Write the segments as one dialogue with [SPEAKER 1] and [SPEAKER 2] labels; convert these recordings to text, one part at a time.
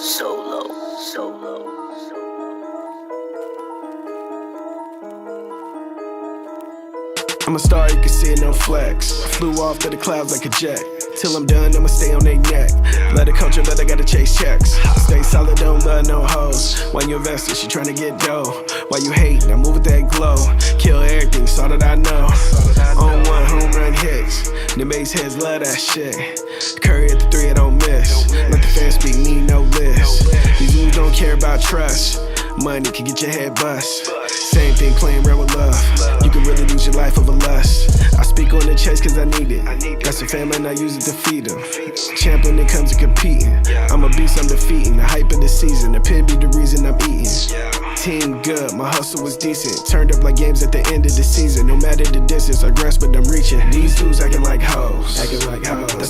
[SPEAKER 1] Solo, solo.
[SPEAKER 2] I'm a star, you can see it, no flex. Flew off to the clouds like a jet. Till I'm done, I'ma stay on their neck. Let the culture, but I gotta chase checks. Stay solid, don't love no hoes. Why you invested, she tryna get dough. Why you hating, I move with that glow. Kill everything, so that I know. On one, home run hits. The base heads love that shit. Curry at the 3, I don't miss. Let the fans speak, need no list. These dudes don't care about trust. Money can get your head bust. Same thing playing around with love. You can really lose your life over lust. I speak on the chest cause I need it. Got some family and I use it to feed them. Champ when it comes to competing. I'm a beast, I'm defeating. The hype of the season, the pin be the reason I'm eating. Team good, my hustle was decent. Turned up like games at the end of the season. No matter the distance, I grasp but I'm reaching. These dudes acting like hoes. That's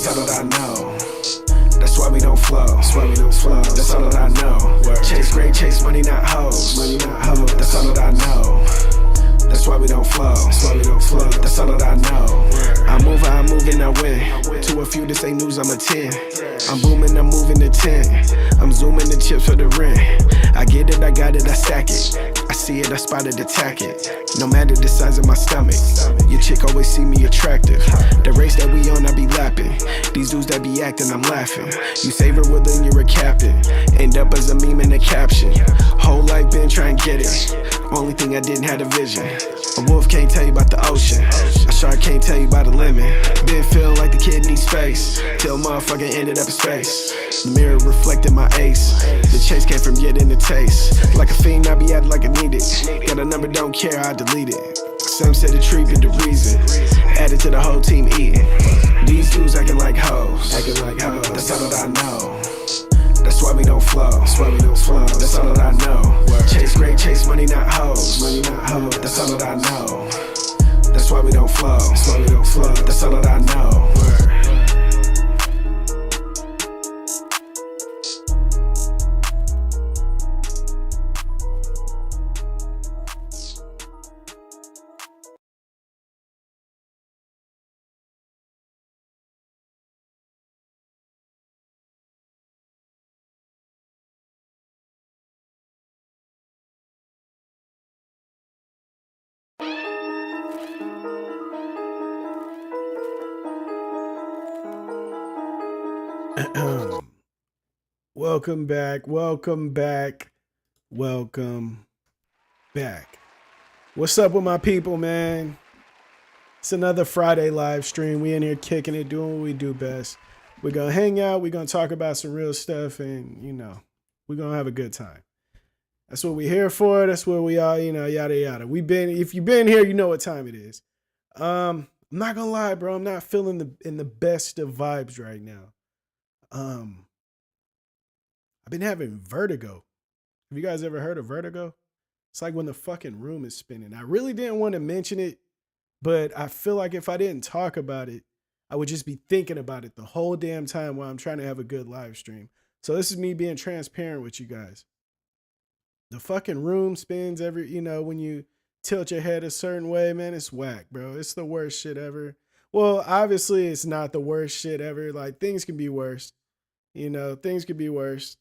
[SPEAKER 2] all that I know. That's why we don't flow. That's all that I know. Chase great, chase money, not hoes. That's all that I know. That's why we don't flow. That's all that I know. I move how I move and I win. To a few, this ain't news, I'm a 10. I'm booming, I'm moving to 10. I'm zooming the chips for the rent. I get it, I got it, I stack it. I see it, I spot it, attack it. No matter the size of my stomach. Your chick always see me attractive. The race that we on, I be lapping. These dudes that be acting, I'm laughing. You save her well, then you're a captain. End up as a meme in a caption. Whole life been trying to get it. Only thing I didn't have a vision. A wolf can't tell you about the ocean. A shark can't tell you about the limit. Been feeling like the kid needs space. Till motherfucker ended up in space. The mirror reflected my ace. The chase came from getting the taste. Like a fiend, I be at it like I need it. Got a number, don't care, I delete it. Some said the tree be the reason. Added to the whole team eating. These dudes acting like hoes. That's all that I know. That's why we don't flow. That's all that I know. Chase great, chase money, not hoes. That's all that I know. That's why we don't flow. That's all that I know. Welcome back. What's up with my people, man? It's another Friday live stream. We in here kicking it, doing what we do best. We're going to hang out. We're going to talk about some real stuff and, we're going to have a good time. That's what we're here for. That's where we are, yada, yada. If you've been here, you know what time it is. I'm not going to lie, bro. I'm not feeling in the best of vibes right now. I've been having vertigo. Have you guys ever heard of vertigo? It's like when the fucking room is spinning. I really didn't want to mention it, but I feel like if I didn't talk about it, I would just be thinking about it the whole damn time while I'm trying to have a good live stream. So this is me being transparent with you guys. The fucking room spins when you tilt your head a certain way, man, it's whack, bro. It's the worst shit ever. Well, obviously it's not the worst shit ever. Like things can be worse. Things could be worse.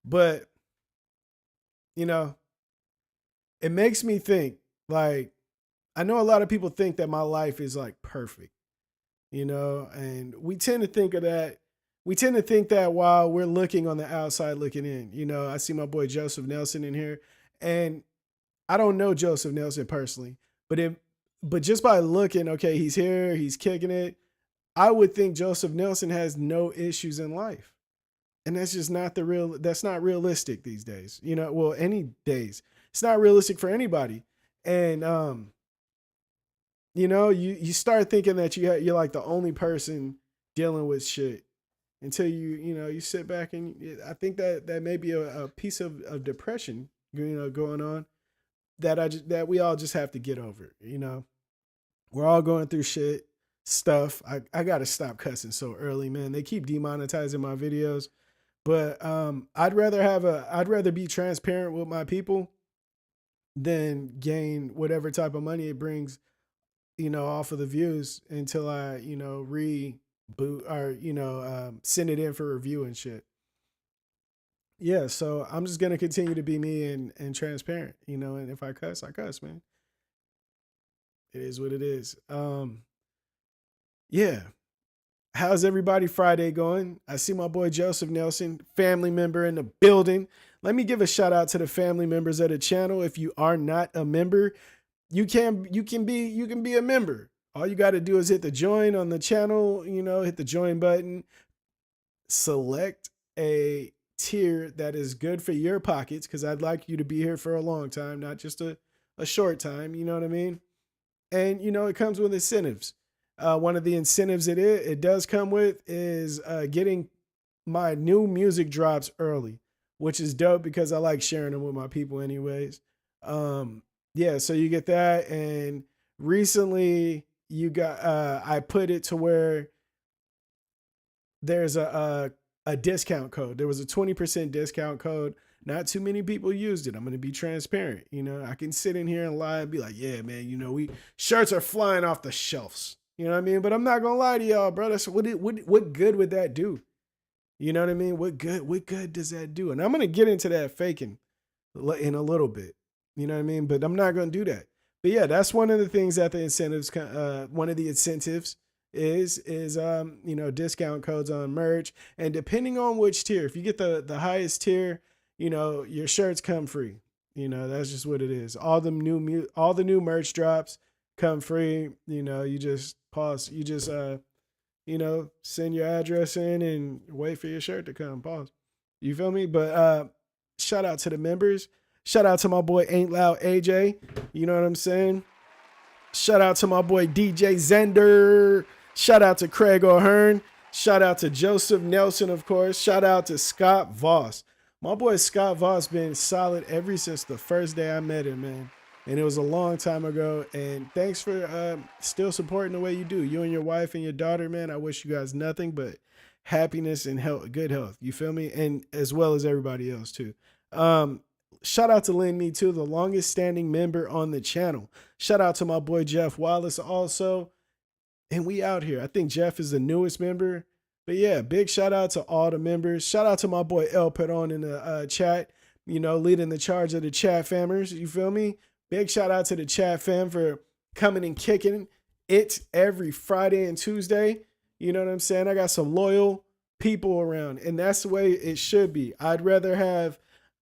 [SPEAKER 2] But, it makes me think, like, I know a lot of people think that my life is like perfect, and we tend to think of that. We tend to think that while we're looking on the outside looking in, I see my boy Joseph Nelson in here, and I don't know Joseph Nelson personally, but just by looking, okay, he's here, he's kicking it. I would think Joseph Nelson has no issues in life. And that's just that's not realistic these days, any days. It's not realistic for anybody. And, you start thinking that you're like the only person dealing with shit until you sit back and I think that may be a piece of depression, going on that we all just have to get over, We're all going through stuff. I got to stop cussing so early, man. They keep demonetizing my videos. But I'd rather be transparent with my people than gain whatever type of money it brings, off of the views until I, reboot or, send it in for review and shit. yeah, so I'm just gonna continue to be me and transparent, you know. And if I cuss, I cuss, man. It is what it is. Yeah. How's everybody Friday going? I see my boy Joseph Nelson, family member in the building. Let me give a shout out to the family members of the channel. If you are not a member, you can be a member. All you got to do is hit the join on the channel, you know, hit the join button, select a tier that is good for your pockets because I'd like you to be here for a long time, not just a short time, you know what I mean? And you know, it comes with incentives. One of the incentives it does come with is getting my new music drops early, which is dope because I like sharing them with my people anyways. Yeah, so you get that. And recently you got I put it to where there's a discount code. There was a 20% discount code. Not too many people used it. I'm going to be transparent. You know, I can sit in here and lie and be like, yeah, man, you know, we shirts are flying off the shelves. You know what I mean? But I'm not going to lie to y'all, bro. That's what good would that do? You know what I mean? What good does that do? And I'm going to get into that faking in a little bit. You know what I mean? But I'm not going to do that. But yeah, that's one of the things that the incentives, one of the incentives is you know, discount codes on merch. And depending on which tier, if you get the highest tier, you know, your shirts come free. You know, that's just what it is. All the new merch drops come free. You know, you just pause. You just you know, send your address in and wait for your shirt to come. Pause. You feel me? But shout out to the members. Shout out to my boy Ain't Loud AJ. You know what I'm saying? Shout out to my boy DJ Zender. Shout out to Craig O'Hearn. Shout out to Joseph Nelson, of course. Shout out to Scott Voss. My boy Scott Voss been solid ever since the first day I met him, man. And it was a long time ago. And thanks for still supporting the way you do. You and your wife and your daughter, man. I wish you guys nothing but happiness and health, good health. You feel me? And as well as everybody else too. Shout out to Lynn Me Too, the longest standing member on the channel. Shout out to my boy Jeff Wallace also. And we out here. I think Jeff is the newest member. But yeah, big shout out to all the members. Shout out to my boy El Peron in the chat, you know, leading the charge of the chat famers. You feel me? Big shout out to the chat fam for coming and kicking it every Friday and Tuesday. You know what I'm saying? I got some loyal people around, and that's the way it should be. I'd rather have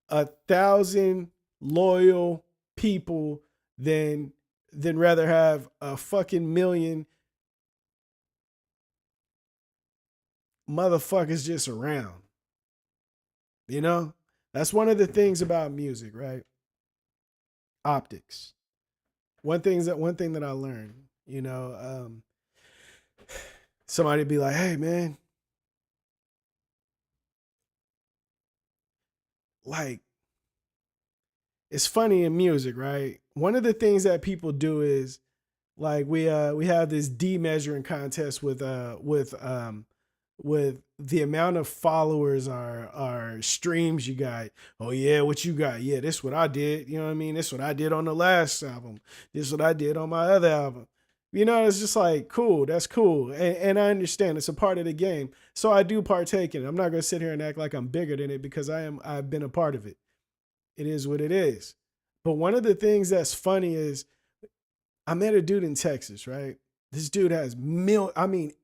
[SPEAKER 2] 1,000 loyal people than rather have a fucking million motherfuckers just around. You know? That's one of the things about music, right? Optics. One thing that I learned, you know, somebody be like, hey man, like, it's funny in music, right? One of the things that people do is like we have this demeasuring contest with the amount of followers or streams you got. Oh yeah, what you got? Yeah, this what I did. You know what I mean? This what I did on the last album. This what I did on my other album. You know, it's just like, cool, that's cool. And I understand it's a part of the game. So I do partake in it. I'm not gonna sit here and act like I'm bigger than it because I've been a part of it. It is what it is. But one of the things that's funny is I met a dude in Texas, right? This dude has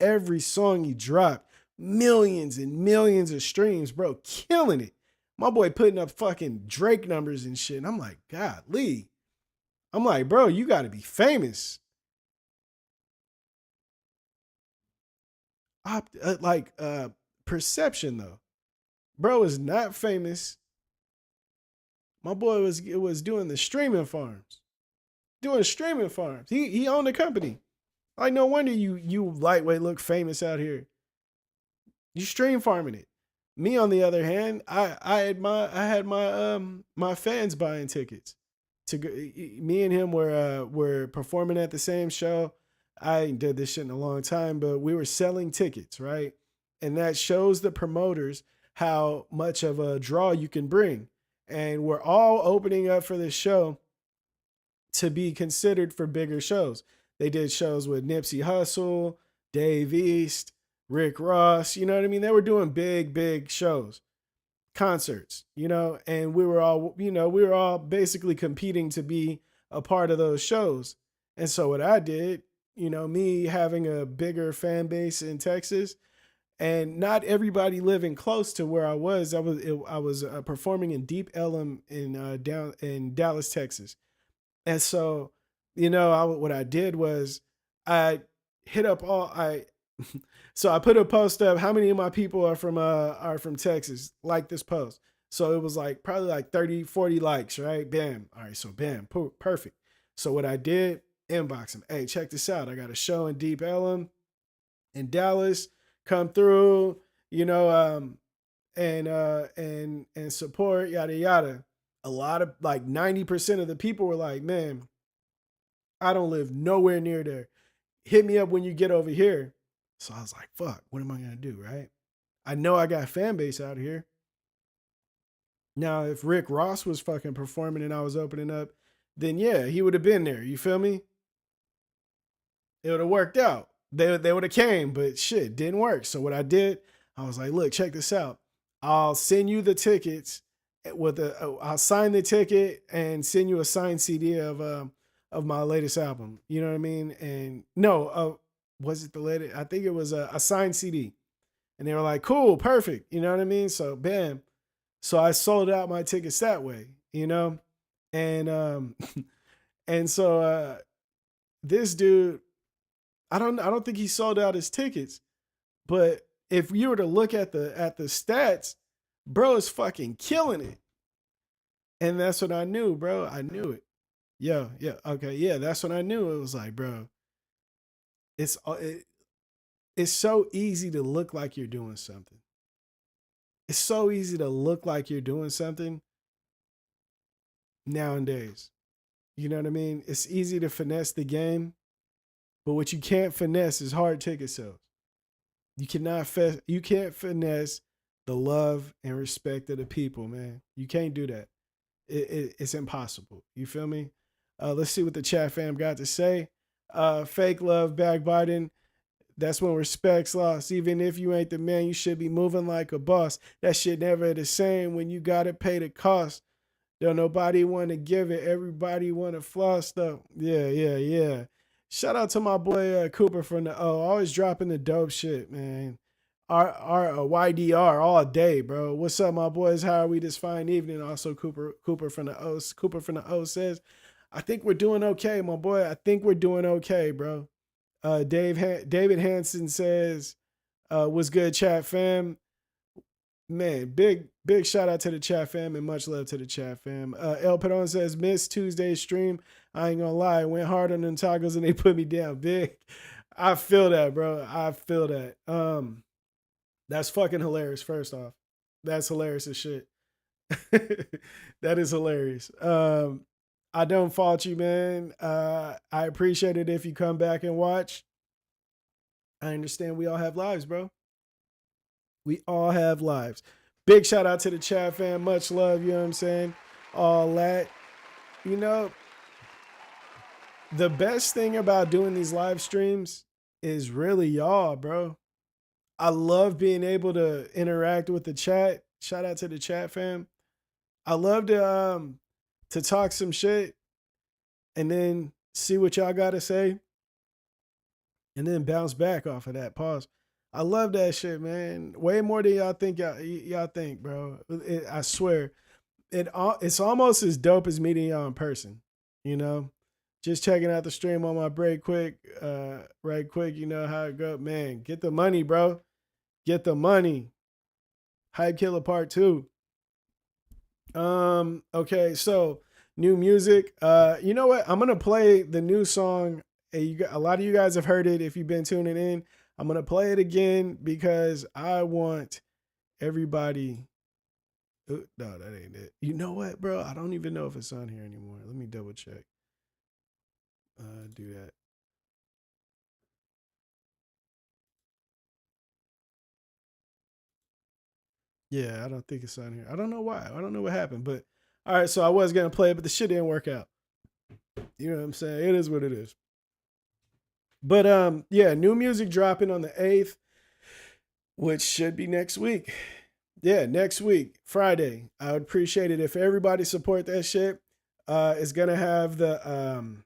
[SPEAKER 2] every song he dropped, millions and millions of streams, bro, killing it. My boy putting up fucking Drake numbers and shit. And I'm like, God, Lee. I'm like, bro, you got to be famous. Perception though. Bro is not famous. My boy was doing the streaming farms. Doing streaming farms. He owned a company. Like, no wonder you lightweight look famous out here. You stream farming it. Me, on the other hand, I had my fans buying tickets to go. Me and him were performing at the same show. I ain't did this shit in a long time, but we were selling tickets, right? And that shows the promoters how much of a draw you can bring. And we're all opening up for this show to be considered for bigger shows. They did shows with Nipsey Hussle, Dave East, Rick Ross. You know what I mean? They were doing big shows.
[SPEAKER 3] concerts, you know, and we were all, you know, we were all basically competing to be a part of those shows. And so what I did, you know, me having a bigger fan base in Texas, and not everybody living close to where I was. I was performing in Deep Ellum in down in Dallas, Texas, and so you know what I did was I hit up all I. So I put a post up. How many of my people are from Texas? Like this post. So it was like probably like 30, 40 likes, right? Bam. All right, so bam, perfect. So what I did, inbox him. Hey, check this out. I got a show in Deep Ellum in Dallas, come through, you know, and support, yada yada. A lot of like 90% of the people were like, man, I don't live nowhere near there. Hit me up when you get over here. So I was like, fuck, what am I gonna do? Right. I know I got a fan base out here. Now, if Rick Ross was fucking performing and I was opening up, then yeah, he would have been there. You feel me? It would have worked out. They would have came, but shit didn't work. So what I did, I was like, look, check this out. I'll send you the tickets I'll sign the ticket and send you a signed CD of my latest album. You know what I mean? And no, was it the latest? I think it was a signed CD. And they were like, cool, perfect. You know what I mean? So bam. So I sold out my tickets that way, you know? And and so this dude, I don't think he sold out his tickets, but if you were to look at the stats, bro is fucking killing it. And that's what I knew, bro. I knew it. Yeah, okay, yeah. That's what I knew. It was like, bro, it's it's so easy to look like you're doing something. It's so easy to look like you're doing something nowadays. You know what I mean? It's easy to finesse the game, but what you can't finesse is hard ticket sales. You can't finesse the love and respect of the people, man. You can't do that. It's impossible. You feel me? Let's see what the chat fam got to say. Fake love, backbiting. That's when respect's lost. Even if you ain't the man, you should be moving like a boss. That shit never the same when you gotta pay the cost. Don't nobody want to give it. Everybody want to floss though. Yeah. Shout out to my boy Cooper from the O. Always dropping the dope shit, man. Our YDR all day, bro. What's up, my boys? How are we this fine evening? Also, Cooper from the O. Cooper from the O says, I think we're doing okay, my boy. I think we're doing okay, bro. David Hansen says, what's good, chat fam? Man, big shout out to the chat fam and much love to the chat fam. El Peron says, missed Tuesday's stream. I ain't gonna lie, went hard on them tacos and they put me down big. I feel that, bro. I feel that. That's fucking hilarious, first off. That's hilarious as shit. That is hilarious. I don't fault you, man. I appreciate it if you come back and watch. I understand we all have lives, bro. We all have lives. Big shout out to the chat fam. Much love, you know what I'm saying? All that. You know, the best thing about doing these live streams is really y'all, bro. I love being able to interact with the chat. Shout out to the chat fam. I love to talk some shit and then see what y'all got to say and then bounce back off of that. Pause. I love that shit, man. Way more than y'all think y'all think, bro. I swear. It's almost as dope as meeting y'all in person, you know? Just checking out the stream on my break quick, right quick, you know how it go. Man, get the money, bro. Get the money. Hype Killer Part 2. Okay, so new music. You know what? I'm gonna play the new song. A lot of you guys have heard it if you've been tuning in. I'm gonna play it again because I want everybody. No, that ain't it. You know what, bro? I don't even know if it's on here anymore. Let me double check. Do that. Yeah, I don't think it's on here. I don't know why. I don't know what happened, but all right. So I was gonna play it, but the shit didn't work out. You know what I'm saying? It is what it is. But yeah, new music dropping on the 8th, which should be next week. Yeah, next week, Friday. I would appreciate it if everybody support that shit. It's gonna have the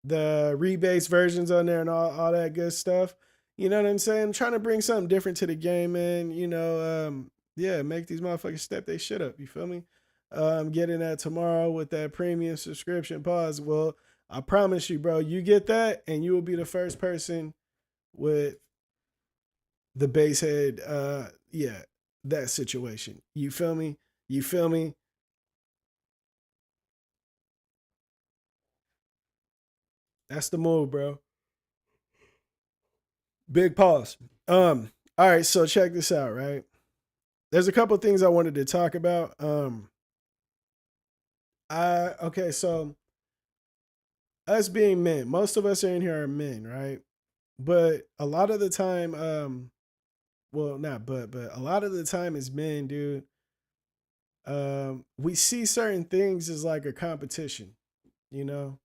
[SPEAKER 3] rebase versions on there and all that good stuff. You know what I'm saying? I'm trying to bring something different to the game, man. Yeah, make these motherfuckers step their shit up. You feel me? Getting that tomorrow with that premium subscription. Pause. Well, I promise you, bro, you get that, and you will be the first person with the base head. Yeah, that situation. You feel me? You feel me? That's the move, bro. Big pause. All right, so check this out, right? There's a couple things I wanted to talk about. So us being men, most of us in here are men, right? But a lot of the time, well, not but a lot of the time as men, dude, we see certain things as like a competition, you know?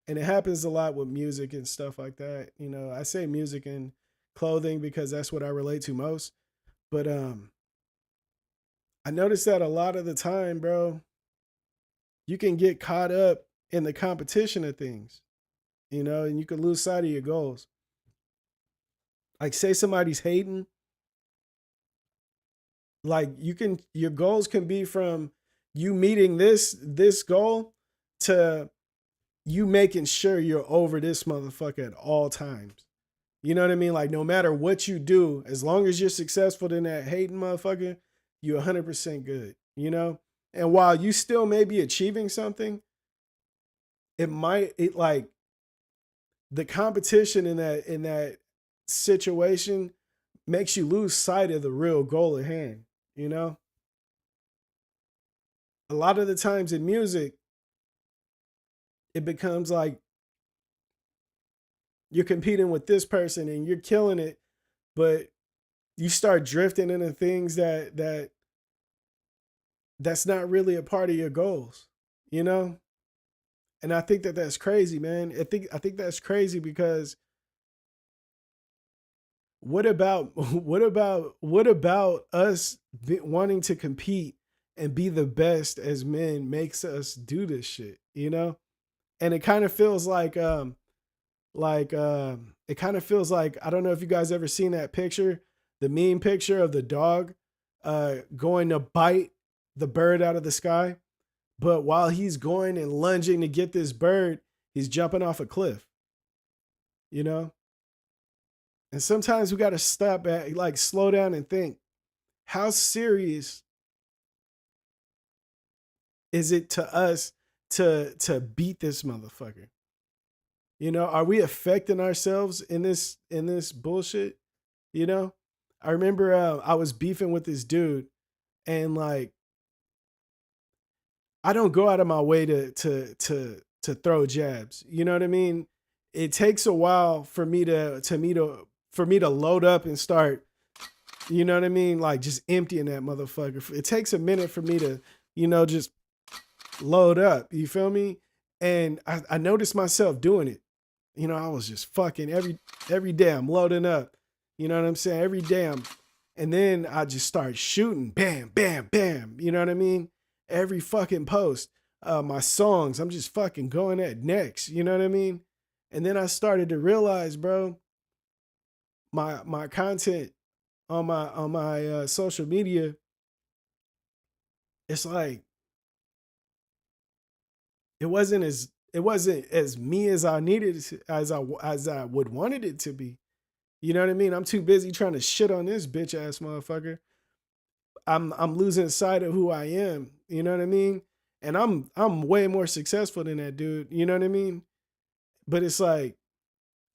[SPEAKER 3] And it happens a lot with music and stuff like that. I say music and clothing because that's what I relate to most. But I noticed that a lot of the time, bro, you can get caught up in the competition of things, and you can lose sight of your goals. Like, say somebody's hating, like your goals can be from you meeting this goal to you making sure you're over this motherfucker at all times. You know what I mean? Like, no matter what you do, as long as you're successful in that hating motherfucker, you're 100% good, you know? And while you still may be achieving something, it like the competition in that situation makes you lose sight of the real goal at hand, you know? A lot of the times in music, it becomes like you're competing with this person and you're killing it, but you start drifting into things that's not really a part of your goals, you know? And I think that that's crazy, man. I think that's crazy because what about what about us wanting to compete and be the best as men makes us do this shit, you know? And it kind of feels like it kind of feels like, I don't know if you guys ever seen that picture, the meme picture of the dog going to bite the bird out of the sky. But while he's going and lunging to get this bird, he's jumping off a cliff, you know? And sometimes we got to stop at, like, slow down and think, how serious is it to us to beat this motherfucker? Are we affecting ourselves in this bullshit? You know? I remember I was beefing with this dude, and like, I don't go out of my way to throw jabs. You know what I mean? It takes a while for me to load up and start, you know what I mean? Like, just emptying that motherfucker. It takes a minute for me to, just load up. You feel me? And I noticed myself doing it. I was just fucking every day I'm loading up. You know what I'm saying? Every day and then I just start shooting. Bam, bam, bam. You know what I mean? Every fucking post. My songs, I'm just fucking going at next. You know what I mean? And then I started to realize, bro, my content on my social media, it's like it wasn't as me as I needed it as I would wanted it to be. You know what I mean? I'm too busy trying to shit on this bitch ass motherfucker. I'm losing sight of who I am. You know what I mean? And I'm way more successful than that dude. You know what I mean? But it's like,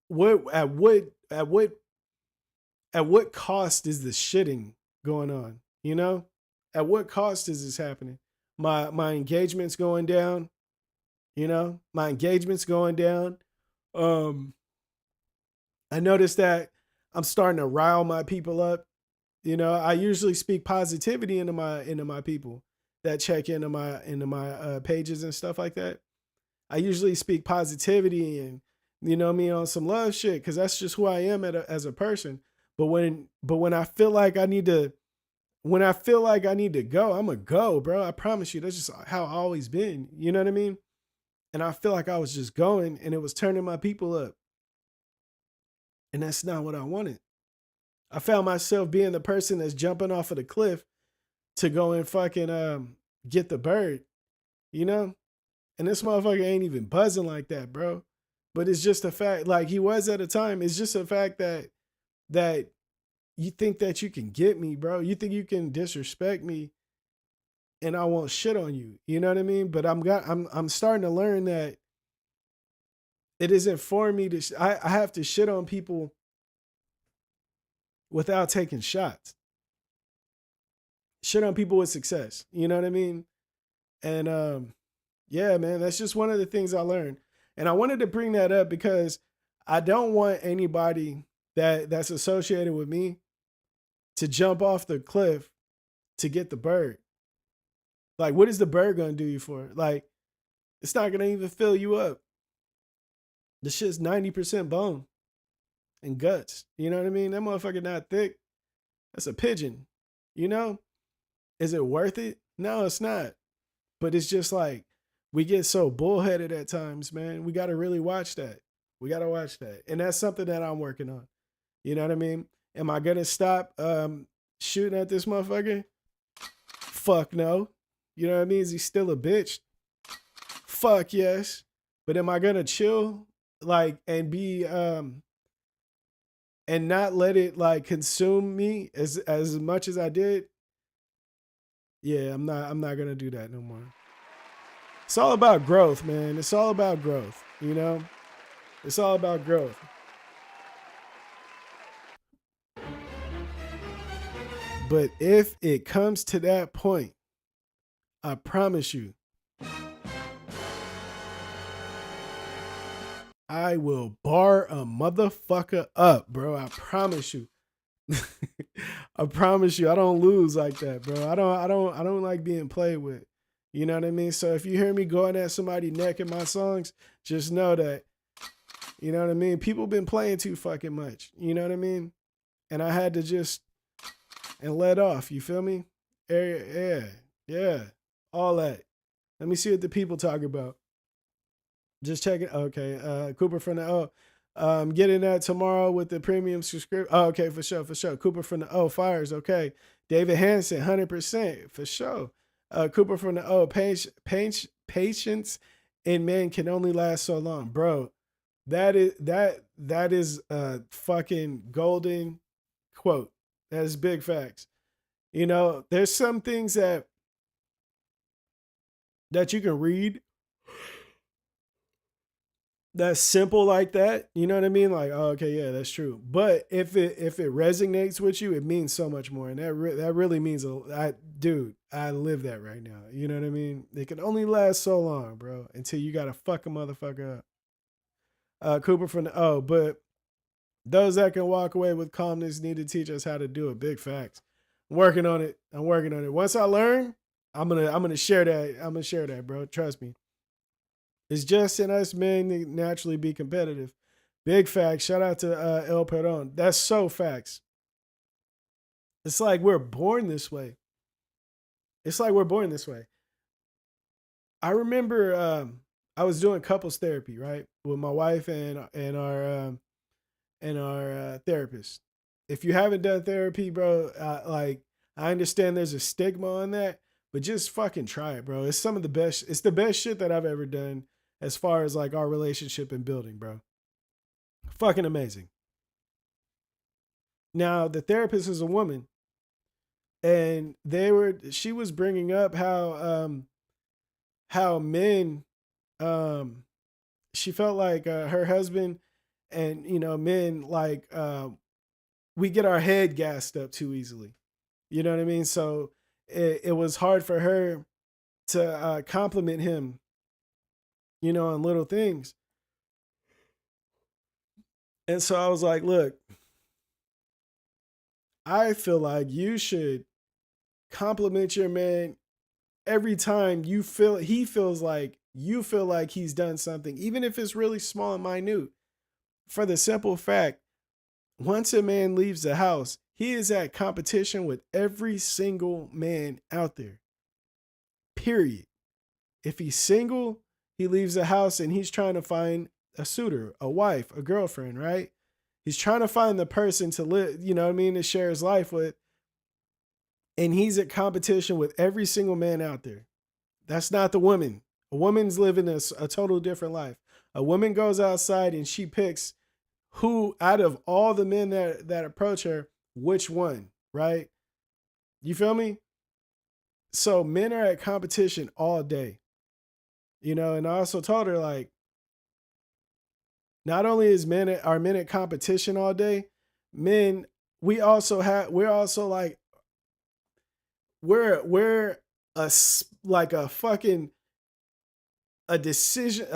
[SPEAKER 3] what at what at what at what cost is the shitting going on? At what cost is this happening? My engagement's going down. My engagement's going down. Um, I noticed that I'm starting to rile my people up. I usually speak positivity into my people that check into my pages and stuff like that. I usually speak positivity and, me on some love shit because that's just who I am as a person. But when I feel like I need to when I feel like I need to go, I'm going to go, bro. I promise you. That's just how I always been. You know what I mean? And I feel like I was just going and it was turning my people up. And that's not what I wanted. I found myself being the person that's jumping off of the cliff to go and fucking get the bird, you know? And this motherfucker ain't even buzzing like that, bro. But it's just a fact, like he was at a time. It's just a fact that you think that you can get me, bro. You think you can disrespect me and I won't shit on you. You know what I mean? But I'm starting to learn that it isn't for me to I have to shit on people without taking shots. Shit on people with success. You know what I mean? And yeah, man, that's just one of the things I learned. And I wanted to bring that up because I don't want anybody that's associated with me to jump off the cliff to get the bird. Like, what is the bird gonna do you for? Like, it's not gonna even fill you up. The shit's 90% bone and guts. You know what I mean? That motherfucker not thick. That's a pigeon. You know? Is it worth it? No, it's not. But it's just like, we get so bullheaded at times, man. We gotta really watch that. We gotta watch that. And that's something that I'm working on. You know what I mean? Am I gonna stop shooting at this motherfucker? Fuck no. You know what I mean? Is he still a bitch? Fuck yes. But am I gonna chill, like, and be and not let it like consume me as much as I did? Yeah, I'm not gonna do that no more. It's all about growth, man. It's all about growth, you know? It's all about growth. But if it comes to that point, I promise you, I will bar a motherfucker up, bro. I promise you. I promise you, I don't lose like that, bro. I don't like being played with. You know what I mean? So if you hear me going at somebody's neck in my songs, just know that, you know what I mean? People been playing too fucking much. You know what I mean? And I had to just and let off. You feel me? Yeah. All that. Let me see what the people talk about. Just check it. Okay. Cooper from the getting that tomorrow with the premium subscription. Oh, okay, for sure. Cooper from the fires. Okay. David Hansen, 100%. For sure. Cooper from the patience in men can only last so long. Bro, that is a fucking golden quote. That is big facts. You know, there's some things that you can read that's simple like that. You know what I mean? Like, oh, okay, yeah, that's true. But if it resonates with you, it means so much more. And that really means dude, I live that right now. You know what I mean? It can only last so long, bro, until you gotta fuck a motherfucker up. Cooper from the but those that can walk away with calmness need to teach us how to do it. Big facts. I'm working on it. Once I learn, I'm gonna share that. I'm gonna share that, bro. Trust me. It's just in us men to naturally be competitive. Big facts. Shout out to El Peron. That's so facts. It's like we're born this way. I remember I was doing couples therapy, right, with my wife and our therapist. If you haven't done therapy, bro, like, I understand there's a stigma on that, but just fucking try it, bro. It's the best shit that I've ever done as far as like our relationship and building, bro. Fucking amazing. Now, the therapist is a woman, and she was bringing up how men, she felt like her husband and, you know, men, like, we get our head gassed up too easily. You know what I mean? So it was hard for her to compliment him, you know, on little things. And so I was like, look, I feel like you should compliment your man every time he feels like you feel like he's done something, even if it's really small and minute, for the simple fact, once a man leaves the house, he is at competition with every single man out there. Period. If he's single, he leaves the house and he's trying to find a suitor, a wife, a girlfriend, right? He's trying to find the person to live, you know what I mean, to share his life with. And he's at competition with every single man out there. That's not the woman. A woman's living a total different life. A woman goes outside and she picks who out of all the men that approach her, which one, right? You feel me? So men are at competition all day. You know, and I also told her, like, not only is are men at competition all day, men, we're also like, we're like a fucking a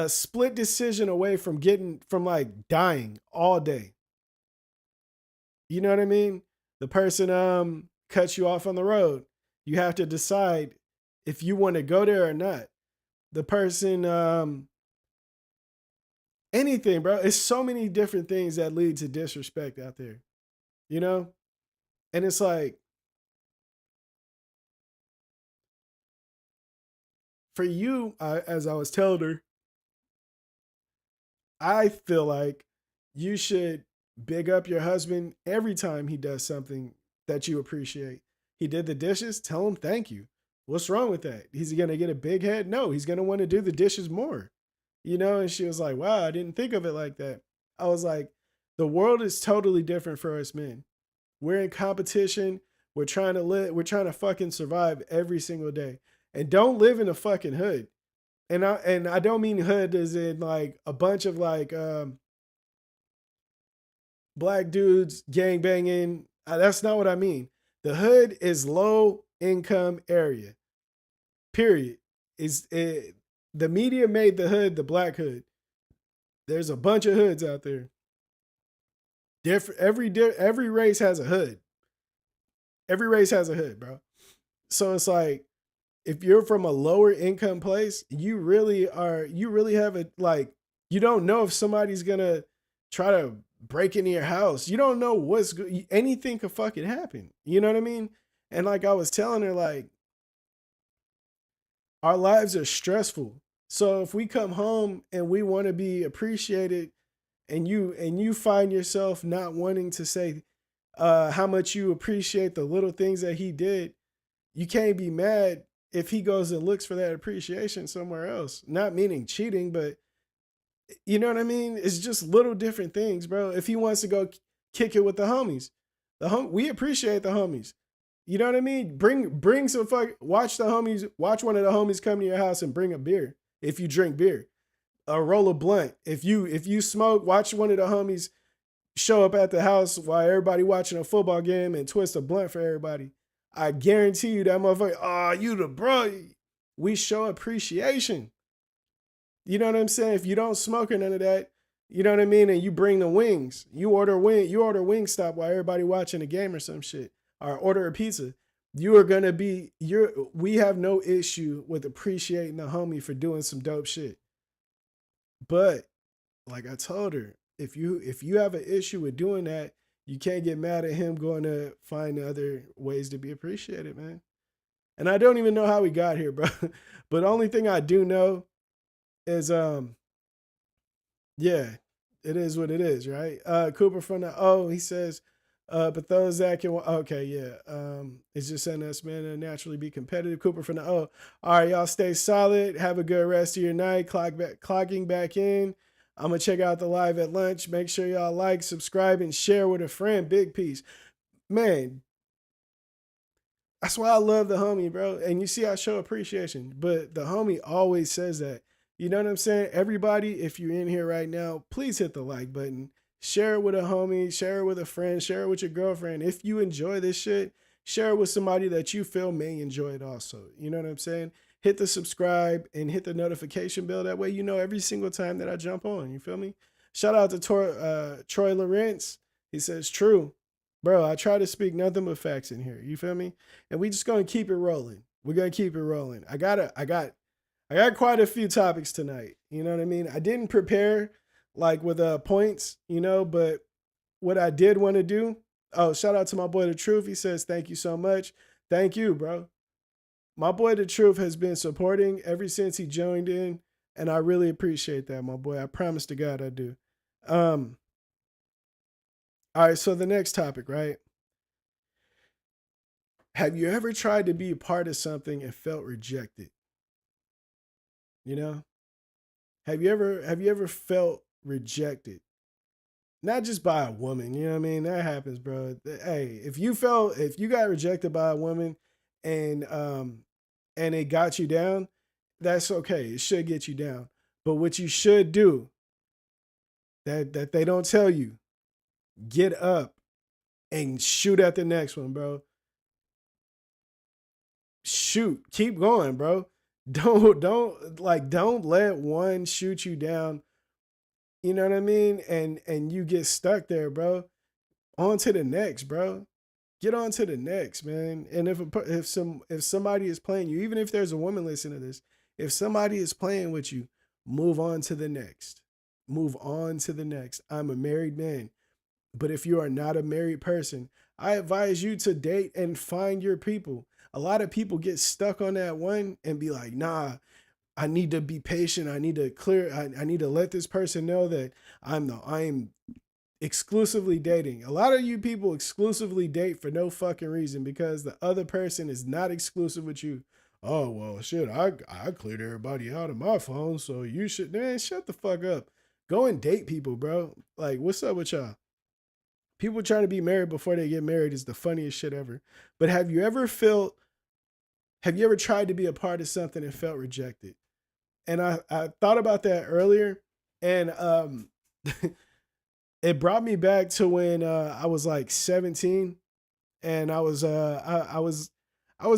[SPEAKER 3] split decision away from like dying all day. You know what I mean? The person cuts you off on the road. You have to decide if you want to go there or not. The person, anything, bro. It's so many different things that lead to disrespect out there, you know? And it's like, for you, as I was telling her, I feel like you should big up your husband every time he does something that you appreciate. He did the dishes, tell him thank you. What's wrong with that? Is he going to get a big head? No, he's going to want to do the dishes more. You know, and she was like, wow, I didn't think of it like that. I was like, the world is totally different for us men. We're in competition. We're trying to live. We're trying to fucking survive every single day. And don't live in a fucking hood. And I don't mean hood as in like a bunch of like black dudes gang banging. That's not what I mean. The hood is low income area. Period. The media made the hood the black hood. There's a bunch of hoods out there. Every race has a hood. Every race has a hood, bro. So it's like, if you're from a lower income place, you really have it, like, you don't know if somebody's gonna try to break into your house. You don't know anything could fucking happen. You know what I mean? And like I was telling her, like, our lives are stressful. So if we come home and we want to be appreciated, and you find yourself not wanting to say how much you appreciate the little things that he did, you can't be mad if he goes and looks for that appreciation somewhere else. Not meaning cheating, but you know what I mean? It's just little different things, bro. If he wants to go kick it with the homies, we appreciate the homies. You know what I mean? Bring some watch one of the homies come to your house and bring a beer if you drink beer. A roll of blunt. If you smoke, watch one of the homies show up at the house while everybody watching a football game and twist a blunt for everybody. I guarantee you that motherfucker, you the bro. We show appreciation. You know what I'm saying? If you don't smoke or none of that, you know what I mean? And you bring the wings. You order Wingstop while everybody watching a game or some shit. Or order a pizza. We have no issue with appreciating the homie for doing some dope shit. But like I told her, if you have an issue with doing that, you can't get mad at him going to find other ways to be appreciated, man. And I don't even know how we got here, bro. But the only thing I do know is, yeah, it is what it is, right? Cooper from the he says, but those that can, okay, yeah. It's just sending us, man, to naturally be competitive. Cooper from the all right, y'all stay solid. Have a good rest of your night. Clocking back in. I'm going to check out the live at lunch. Make sure y'all like, subscribe, and share with a friend. Big piece. Man, that's why I love the homie, bro. And you see, I show appreciation. But the homie always says that. You know what I'm saying? Everybody, if you're in here right now, please hit the like button. Share it with a homie. Share it with a friend. Share it with your girlfriend. If you enjoy this shit, share it with somebody that you feel may enjoy it also. You know what I'm saying? Hit the subscribe and hit the notification bell. That way you know every single time that I jump on. You feel me? Shout out to Troy Lawrence. He says, true. Bro, I try to speak nothing but facts in here. You feel me? And we just going to keep it rolling. We're going to keep it rolling. I got quite a few topics tonight. You know what I mean? I didn't prepare like with points, you know, but what I did want to do. Oh, shout out to my boy The Truth. He says, thank you so much. Thank you, bro. My boy The Truth has been supporting ever since he joined in, and I really appreciate that, my boy. I promise to God I do. All right, so the next topic, right? Have you ever tried to be a part of something and felt rejected? You know? Have you ever felt rejected? Not just by a woman, you know what I mean? That happens, bro. Hey, if you got rejected by a woman and it got you down, that's okay. It should get you down. But what you should do that they don't tell you, get up and shoot at the next one, bro. Shoot, keep going, bro. Don't let one shoot you down. You know what I mean? And you get stuck there, bro. On to the next, bro. Get on to the next, man. And if somebody is playing you, even if there's a woman listening to this, if somebody is playing with you, move on to the next. Move on to the next. I'm a married man. But if you are not a married person, I advise you to date and find your people. A lot of people get stuck on that one and be like, nah, I need to be patient. I need to let this person know that I am exclusively dating. A lot of you people exclusively date for no fucking reason because the other person is not exclusive with you. Oh, well, shit, I cleared everybody out of my phone, so you should, man, shut the fuck up. Go and date people, bro. Like, what's up with y'all? People trying to be married before they get married is the funniest shit ever. But have you ever tried to be a part of something and felt rejected? And I thought about that earlier, and it brought me back to when I was like 17, and I was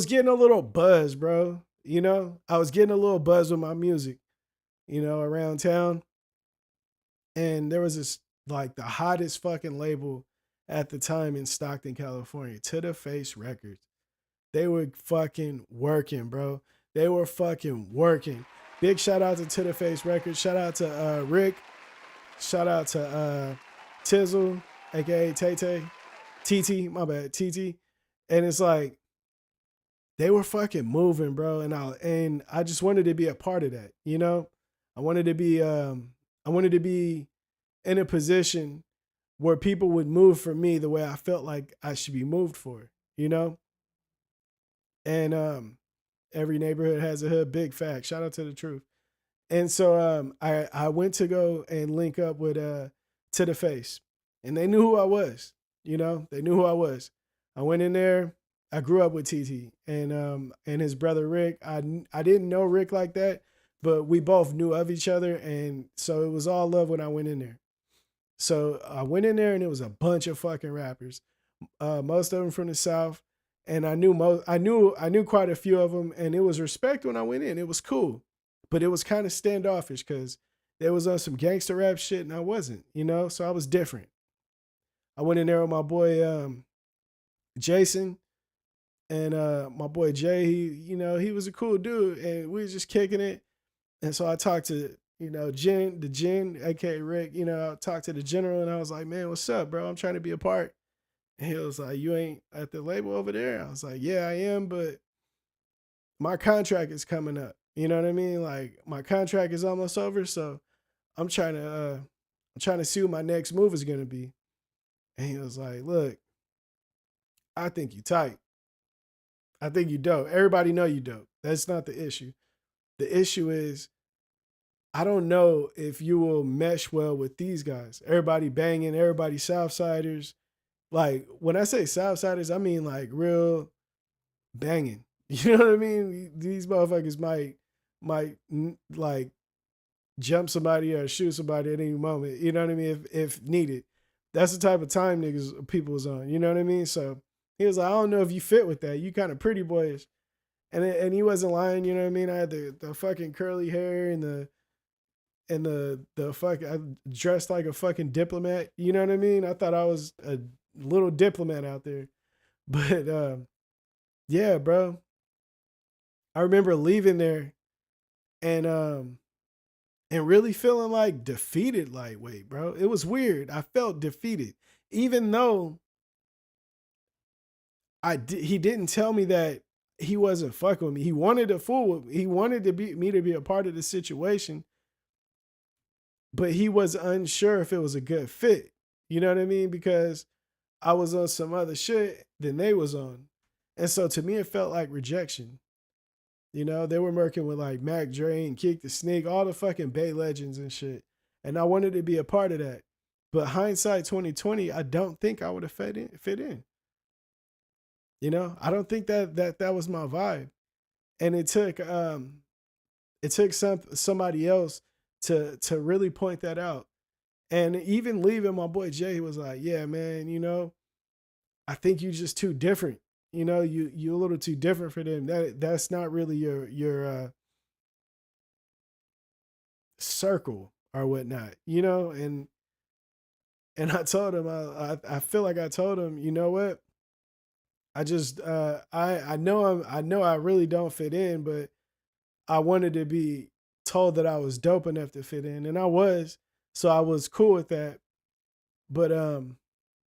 [SPEAKER 3] getting a little buzz, bro. You know, I was getting a little buzz with my music, you know, around town, and there was this like the hottest fucking label at the time in Stockton, California, To The Face Records. They were fucking working, bro. They were fucking working. Big shout out to The Face Records. Shout out to Rick. Shout out to Tizzle, aka Tay TT, my bad, TT. And it's like they were fucking moving, bro. And I just wanted to be a part of that, you know? I wanted to be in a position where people would move for me the way I felt like I should be moved for, you know? And every neighborhood has a hood, big fact. Shout out to The Truth. And so I went to go and link up with To The Face. And they knew who I was, you know? They knew who I was. I went in there. I grew up with TT and his brother Rick. I didn't know Rick like that, but we both knew of each other, and so it was all love when I went in there. So I went in there and it was a bunch of fucking rappers, most of them from the South, and I knew quite a few of them, and it was respect when I went in. It was cool, but it was kind of standoffish because there was some gangster rap shit and I wasn't, you know. So I was different. I went in there with my boy Jason. And my boy Jay, he was a cool dude, and we was just kicking it. And so I talked to, the Gen, aka Rick, I talked to the general, and I was like, man, what's up, bro? I'm trying to be a part. And he was like, you ain't at the label over there? I was like, yeah, I am, but my contract is coming up. You know what I mean? Like, my contract is almost over, so I'm trying to see what my next move is gonna be. And he was like, look, I think you tight. I think you dope. Everybody know you dope. That's not the issue. The issue is, I don't know if you will mesh well with these guys. Everybody banging, everybody Southsiders. Like, when I say Southsiders, I mean like real banging. You know what I mean? These motherfuckers might like jump somebody or shoot somebody at any moment. You know what I mean? If needed. That's the type of time people was on. You know what I mean? So he was like, I don't know if you fit with that. You kind of pretty boyish. And he wasn't lying, you know what I mean? I had the fucking curly hair and the fuck, I dressed like a fucking diplomat. You know what I mean? I thought I was a little diplomat out there. But yeah, bro. I remember leaving there and really feeling like defeated lightweight, bro. It was weird. I felt defeated. even though he didn't tell me that he wasn't fucking with me. He wanted to fool with me. He wanted me to be a part of the situation, but he was unsure if it was a good fit. You know what I mean? Because I was on some other shit than they was on. And so to me, it felt like rejection. You know, they were working with like Mac Dre and Kick the Sneak, all the fucking Bay legends and shit. And I wanted to be a part of that. But hindsight 2020, I don't think I would have fit in. You know, I don't think that was my vibe. And it took somebody else to really point that out. And even leaving, my boy Jay was like, yeah, man, you know, I think you just too different. You know, you a little too different for them. That's not really your circle or whatnot, you know. And I told him, I feel like I told him, you know what? I just I know I really don't fit in, but I wanted to be told that I was dope enough to fit in, and I was, so I was cool with that. But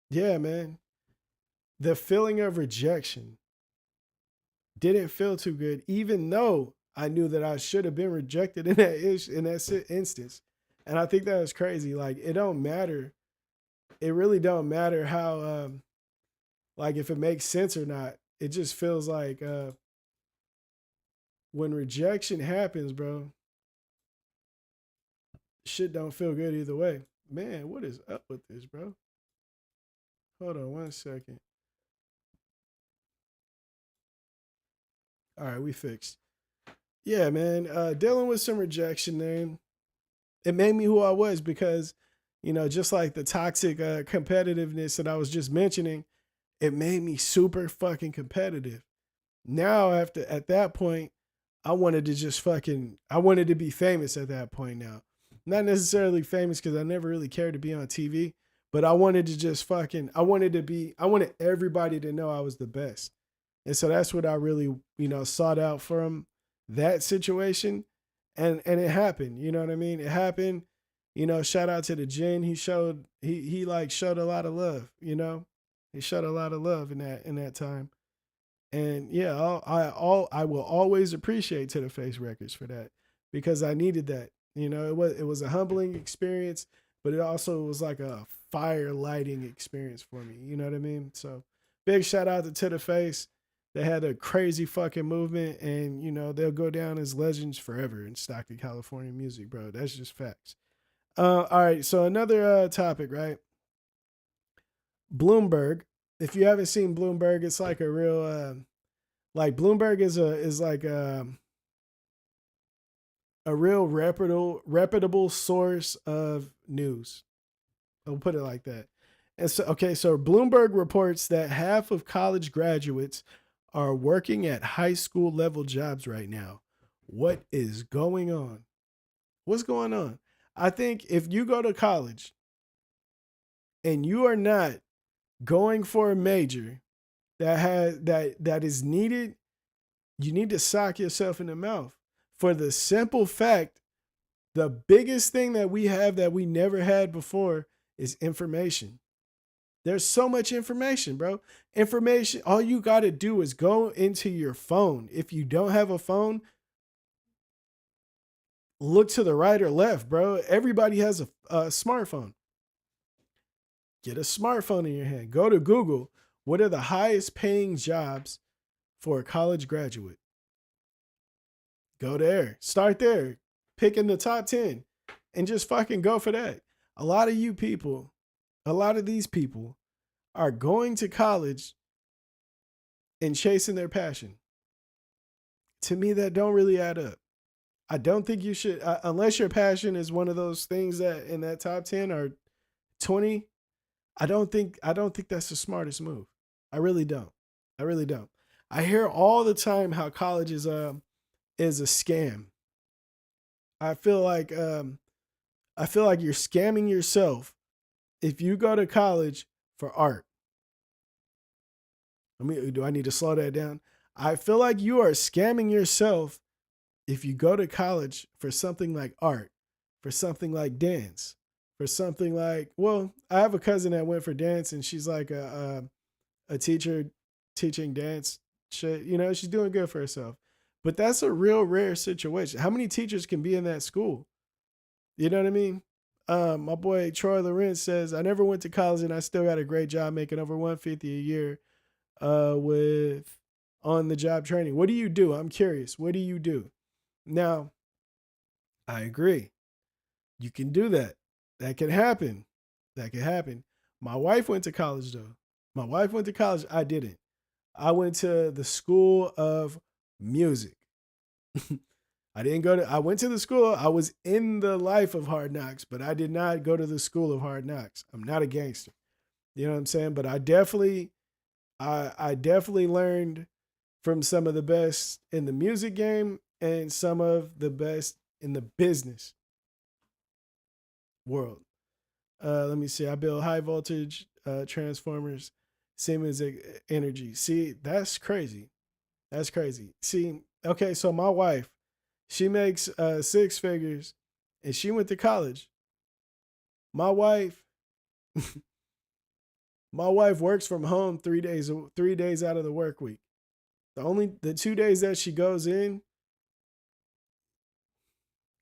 [SPEAKER 3] yeah, man, the feeling of rejection didn't feel too good, even though I knew that I should have been rejected in that instance. And I think that was crazy. Like, it don't matter. It really don't matter how like if it makes sense or not. It just feels like when rejection happens, bro, shit don't feel good either way. Man, what is up with this, bro? Hold on 1 second. All right, we fixed. Yeah, man. Dealing with some rejection, man. It made me who I was because, you know, just like the toxic competitiveness that I was just mentioning, it made me super fucking competitive. Now, at that point, I wanted to be famous at that point now. Not necessarily famous because I never really cared to be on TV, but I wanted everybody to know I was the best. And so that's what I really, you know, sought out from that situation. And it happened, you know what I mean? It happened, you know, shout out to the Jin. He showed a lot of love, you know? He showed a lot of love in that time. And yeah, I will always appreciate To The Face Records for that because I needed that. You know, it was a humbling experience, but it also was like a fire lighting experience for me. You know what I mean? So big shout out to The Face. They had a crazy fucking movement, and you know they'll go down as legends forever in Stockton, California music, bro. That's just facts. All right, so another topic, right? Bloomberg. If you haven't seen Bloomberg, it's like a real like Bloomberg is like a real reputable source of news. I'll put it like that. And so so Bloomberg reports that half of college graduates are working at high school level jobs right now. What is going on? What's going on? I think if you go to college and you are not going for a major that is needed, you need to sock yourself in the mouth. For the simple fact, the biggest thing that we have that we never had before is information. There's so much information, bro. Information, all you got to do is go into your phone. If you don't have a phone, look to the right or left, bro. Everybody has a smartphone. Get a smartphone in your hand. Go to Google. What are the highest paying jobs for a college graduate? Go there. Start there. Pick in the top 10 and just fucking go for that. A lot of these people are going to college and chasing their passion. To me, that don't really add up. I don't think you should, unless your passion is one of those things that in that top 10 or 20, I don't think that's the smartest move. I really don't. I hear all the time how college is a scam. I feel like you're scamming yourself if you go to college for art. Do I need to slow that down? I feel like you are scamming yourself if you go to college for something like art, for something like dance, for something like, well, I have a cousin that went for dance and she's like a teacher teaching dance shit. You know, she's doing good for herself. But that's a real rare situation. How many teachers can be in that school? You know what I mean? My boy Troy Lorenz says, I never went to college and I still got a great job making over 150 a year with on the job training. What do you do? I'm curious. What do you do? Now, I agree. You can do that. That can happen. That can happen. My wife went to college though. My wife went to college. I didn't. I went to the School of Music. I went to the school. I was in the life of Hard Knocks, but I did not go to the School of Hard Knocks. I'm not a gangster. You know what I'm saying? But I definitely learned from some of the best in the music game and some of the best in the business world. Let me see. I build high voltage transformers, Siemens Energy. See, that's crazy. That's crazy. See, okay, so my wife, she makes 6 figures and she went to college. My wife, my wife works from home 3 days out of the work week. The 2 days that she goes in,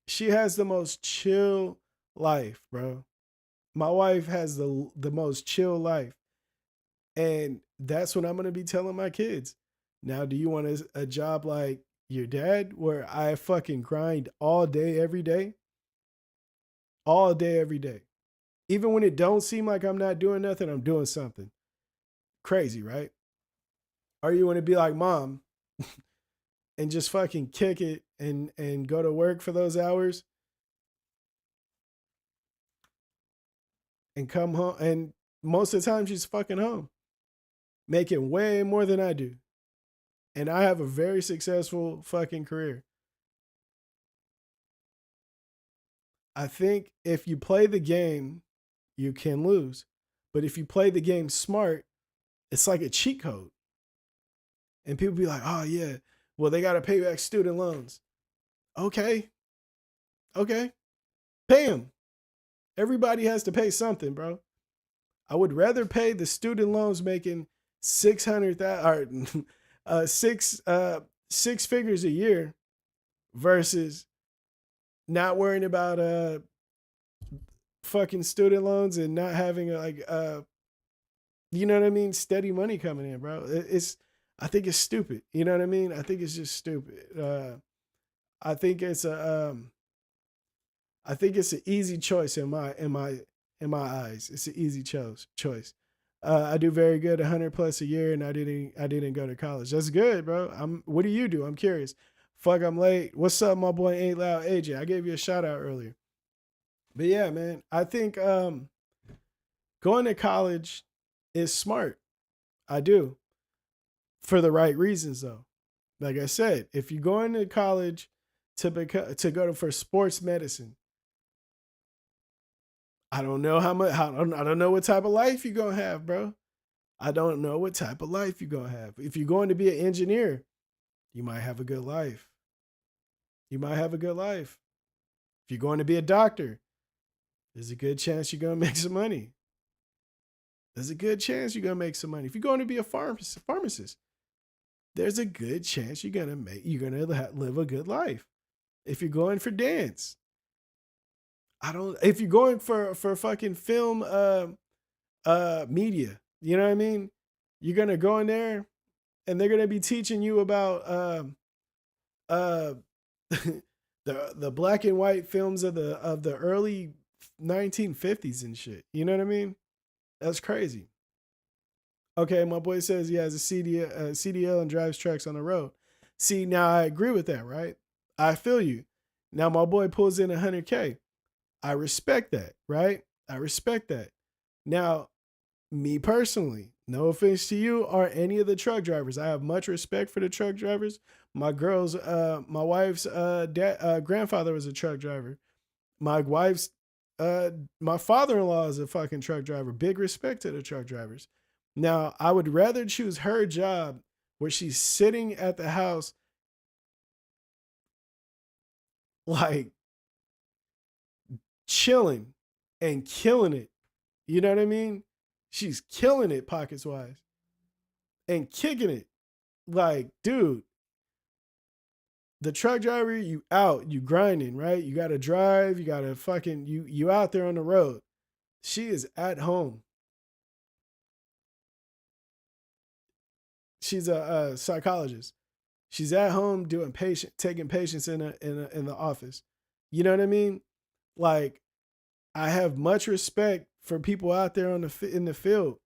[SPEAKER 3] she has the most chill life, bro. My wife has the most chill life. And that's what I'm gonna be telling my kids. Now, do you want a job like your dad where I fucking grind all day, every day? All day, every day. Even when it don't seem like I'm not doing nothing, I'm doing something. Crazy, right? Or you want to be like mom and just fucking kick it and go to work for those hours and come home. And most of the time she's fucking home, making way more than I do. And I have a very successful fucking career. I think if you play the game, you can lose. But if you play the game smart, it's like a cheat code. And people be like, oh, yeah, well, they got to pay back student loans. Okay. Okay. Pay them. Everybody has to pay something, bro. I would rather pay the student loans making 600,000 or six figures a year versus not worrying about fucking student loans and not having you know what I mean, steady money coming in, bro. I think it's stupid. You know what I mean? I think it's just stupid. I think it's an easy choice in my eyes. It's an easy choice. I do very good, 100 plus a year, and I didn't go to college. That's good, bro. What do you do? I'm curious. Fuck, I'm late. What's up, my boy Ain't Loud AJ? I gave you a shout out earlier. But yeah, man, I think going to college is smart. I do. For the right reasons, though. Like I said, if you're going to college for sports medicine, I don't know how much. I don't know what type of life you're gonna have, bro. I don't know what type of life you're gonna have. If you're going to be an engineer, you might have a good life. You might have a good life. If you're going to be a doctor, there's a good chance you're gonna make some money. There's a good chance you're gonna make some money. If you're going to be a pharmacist, there's a good chance you're gonna live a good life. If you're going for dance, if you're going for fucking film media, you know what I mean? You're gonna go in there and they're gonna be teaching you about the black and white films of the early 1950s and shit. You know what I mean? That's crazy. Okay, my boy says he has a CDL and drives trucks on the road. See, now I agree with that, right? I feel you. Now my boy pulls in 100K. I respect that, right? I respect that. Now, me personally, no offense to you or any of the truck drivers, I have much respect for the truck drivers. My wife's grandfather was a truck driver. My father-in-law is a fucking truck driver. Big respect to the truck drivers. Now, I would rather choose her job where she's sitting at the house like chilling and killing it. You know what I mean? She's killing it pockets wise and kicking it. Like, dude, the truck driver, you out, you grinding, right? You gotta drive, you gotta fucking you out there on the road. She is at home. She's a psychologist. She's at home doing taking patients in the office. You know what I mean? Like, I have much respect for people out there in the field,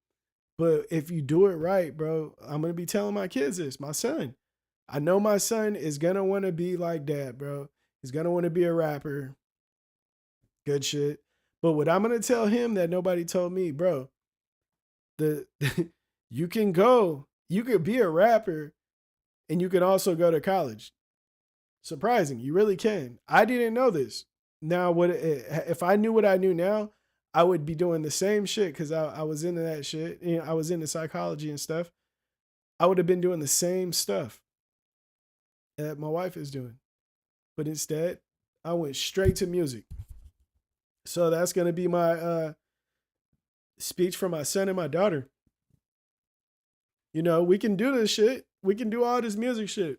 [SPEAKER 3] but if you do it right, bro, I'm gonna be telling my kids this. My son, I know my son is gonna want to be like dad, bro. He's gonna want to be a rapper. Good shit. But what I'm gonna tell him that nobody told me, bro, the you could be a rapper and you can also go to college. Surprising, you really can. I didn't know this. Now, if I knew what I knew now, I would be doing the same shit because I was into that shit. You know, I was into psychology and stuff. I would have been doing the same stuff that my wife is doing. But instead, I went straight to music. So that's going to be my speech for my son and my daughter. You know, we can do this shit. We can do all this music shit.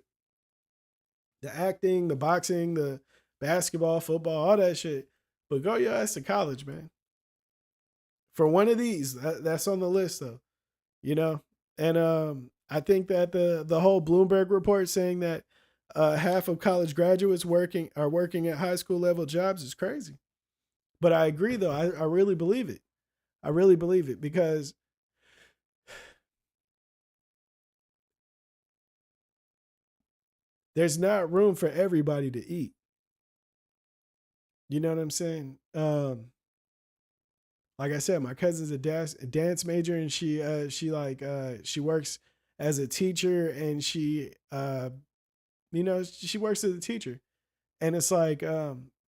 [SPEAKER 3] The acting, the boxing, the basketball, football, all that shit. But go your ass to college, man. For one of these, that's on the list though. You know? And I think that the whole Bloomberg report saying that half of college graduates are working at high school level jobs is crazy. But I agree though. I really believe it. I really believe it because there's not room for everybody to eat. You know what I'm saying? Like I said, my cousin's a dance major, and she works as a teacher, and she works as a teacher, and it's like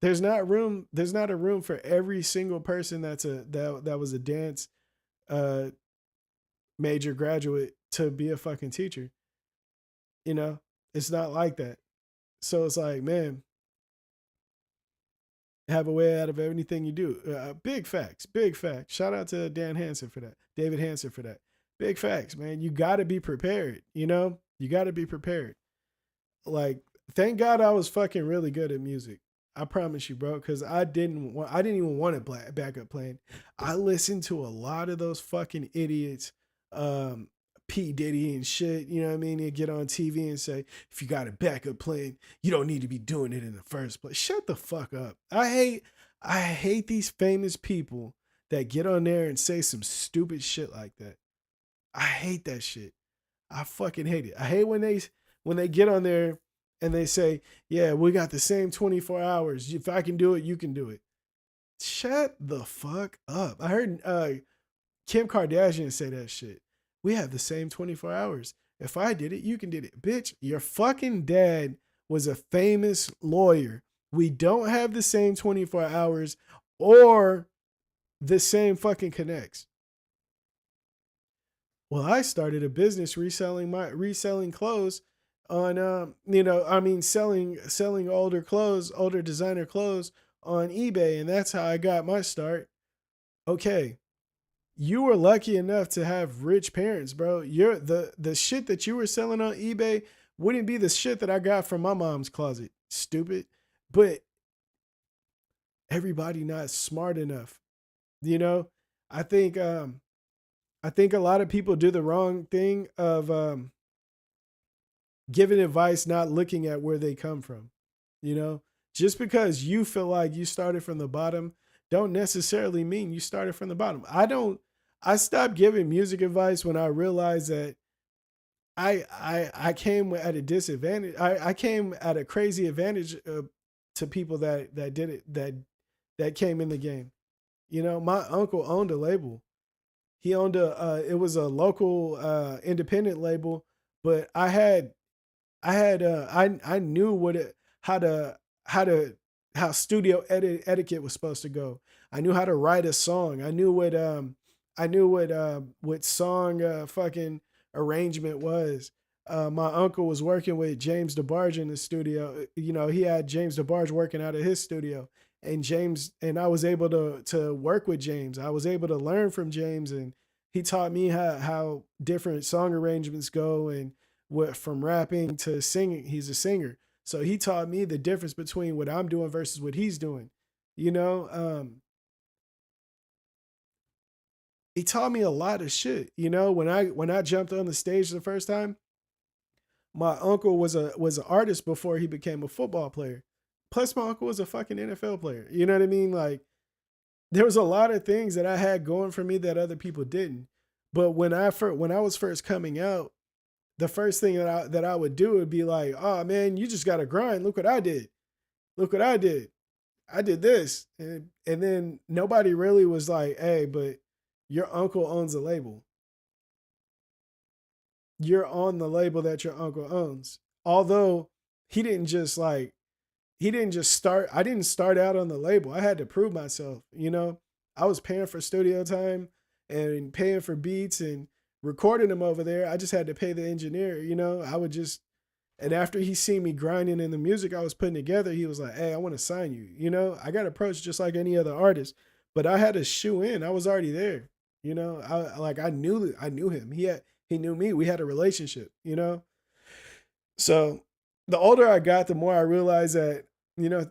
[SPEAKER 3] there's not a room for every single person that was a dance major graduate to be a fucking teacher. You know, it's not like that. So it's like, man, have a way out of anything you do. Big facts, big facts. Shout out to Dan Hansen for that. David Hansen for that. Big facts, man. You got to be prepared. You know, you got to be prepared. Like, thank God I was fucking really good at music. I promise you, bro, because I didn't even want a backup plan. I listened to a lot of those fucking idiots, P. Diddy and shit, you know what I mean? They get on TV and say, if you got a backup plan, you don't need to be doing it in the first place. Shut the fuck up. I hate these famous people that get on there and say some stupid shit like that. I hate that shit. I fucking hate it. I hate when they get on there and they say, yeah, we got the same 24 hours. If I can do it, you can do it. Shut the fuck up. I heard Kim Kardashian say that shit. We have the same 24 hours. If I did it, you can do it. Bitch, your fucking dad was a famous lawyer. We don't have the same 24 hours or the same fucking connects. Well, I started a business reselling clothes on selling older designer clothes on eBay, and that's how I got my start. Okay. You were lucky enough to have rich parents, bro. The shit that you were selling on eBay wouldn't be the shit that I got from my mom's closet. Stupid. But everybody not smart enough. You know, I think a lot of people do the wrong thing of giving advice, not looking at where they come from. You know, just because you feel like you started from the bottom don't necessarily mean you started from the bottom. I stopped giving music advice when I realized that I came at a disadvantage. I came at a crazy advantage to people that did it, that came in the game. You know, my uncle owned a label. He owned it was a local independent label, but I knew how studio etiquette was supposed to go. I knew how to write a song. I knew what song fucking arrangement was. My uncle was working with James DeBarge in the studio. You know, he had James DeBarge working out of his studio, and I was able to work with James. I was able to learn from James, and he taught me how different song arrangements go, and what from rapping to singing. He's a singer. So he taught me the difference between what I'm doing versus what he's doing. You know, he taught me a lot of shit. You know, when I jumped on the stage the first time, my uncle was an artist before he became a football player. Plus, my uncle was a fucking NFL player. You know what I mean? Like, there was a lot of things that I had going for me that other people didn't. But when I was first coming out, the first thing that I would do would be like, "Oh man, you just gotta grind. Look what I did. Look what I did. I did this." And then nobody really was like, "Hey, but your uncle owns a label. You're on the label that your uncle owns." Although he didn't just like he didn't just start I didn't start out on the label. I had to prove myself, you know. I was paying for studio time and paying for beats and recording them over there. I just had to pay the engineer, you know. And after he seen me grinding in the music I was putting together, he was like, "Hey, I want to sign you." You know, I got approached just like any other artist, but I had to shoe in. I was already there. You know, I knew him. He knew me. We had a relationship, you know? So the older I got, the more I realized that, you know,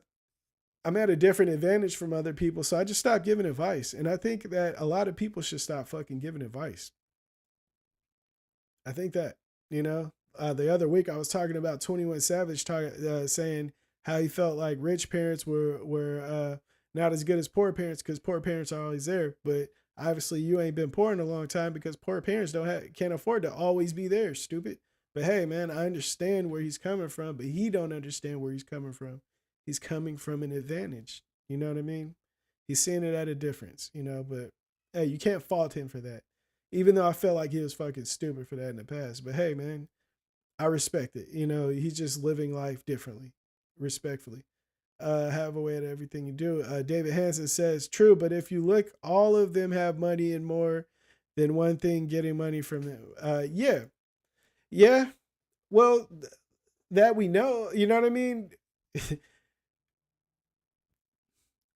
[SPEAKER 3] I'm at a different advantage from other people. So I just stopped giving advice. And I think that a lot of people should stop fucking giving advice. I think that, you know, the other week I was talking about 21 Savage saying how he felt like rich parents were not as good as poor parents because poor parents are always there. But obviously you ain't been poor in a long time because poor parents can't afford to always be there, stupid. But hey, man, I understand where he's coming from, but he don't understand where he's coming from. He's coming from an advantage. You know what I mean? He's seeing it at a difference, you know, but hey, you can't fault him for that. Even though I felt like he was fucking stupid for that in the past. But hey, man, I respect it. You know, he's just living life differently, respectfully. Have a way at everything you do. David Hansen says, true, but if you look, all of them have money and more than one thing getting money from them. Yeah. Yeah. Well, that we know, you know what I mean?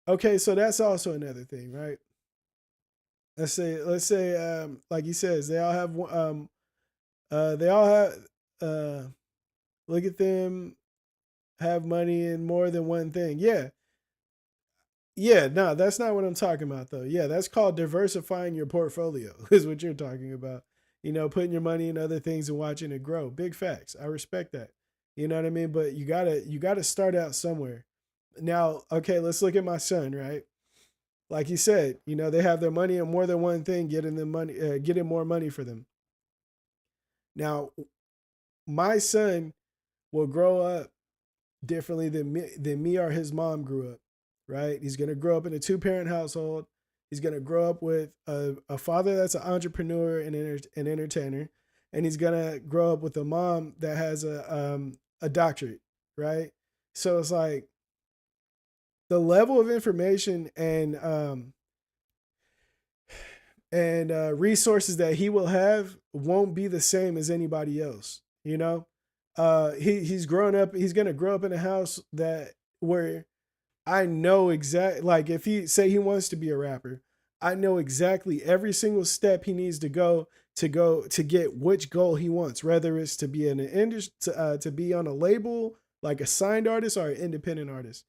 [SPEAKER 3] Okay, so that's also another thing, right? Let's say, like he says, they all have, uh, look at them, have money in more than one thing. Yeah. Yeah, no, that's not what I'm talking about though. Yeah, that's called diversifying your portfolio, is what you're talking about. You know, putting your money in other things and watching it grow. Big facts. I respect that. You know what I mean? But you gotta start out somewhere. Now, okay, let's look at my son, right? Like you said, you know, they have their money in more than one thing, getting more money for them. Now, my son will grow up differently than me or his mom grew up, right? He's gonna grow up in a two-parent household. He's gonna grow up with a father that's an entrepreneur and an entertainer, and he's gonna grow up with a mom that has a doctorate, right? So it's like the level of information and resources that he will have won't be the same as anybody else. You know, he's growing up. He's gonna grow up in a house where I know exactly, like if he wants to be a rapper, I know exactly every single step he needs to go to get which goal he wants, whether it's to be in an industry, to be on a label like a signed artist or an independent artist.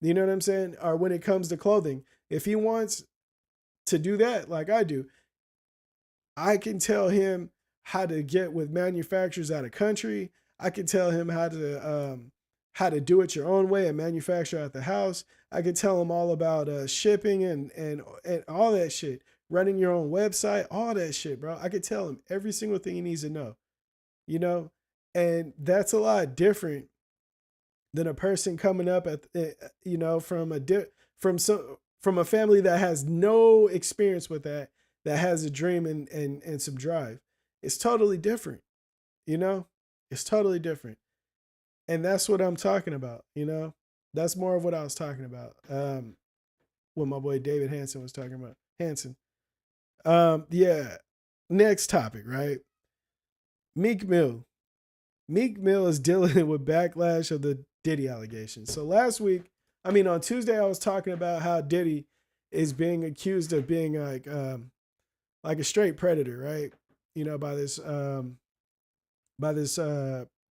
[SPEAKER 3] You know what I'm saying? Or when it comes to clothing, if he wants to do that, like I do, I can tell him how to get with manufacturers out of country. I can tell him how to do it your own way and manufacture at the house. I can tell him all about shipping and all that shit, running your own website, all that shit, bro. I could tell him every single thing he needs to know, you know, and that's a lot different than a person coming up you know, from a family that has no experience with that has a dream and some drive. It's totally different, you know. It's totally different. And that's what I'm talking about, you know? That's more of what I was talking about. What my boy David Hansen was talking about. Hansen. Yeah. Next topic, right? Meek Mill. Meek Mill is dealing with backlash of the Diddy allegations. So last week, I mean, on Tuesday I was talking about how Diddy is being accused of being like a straight predator, right? You know, by this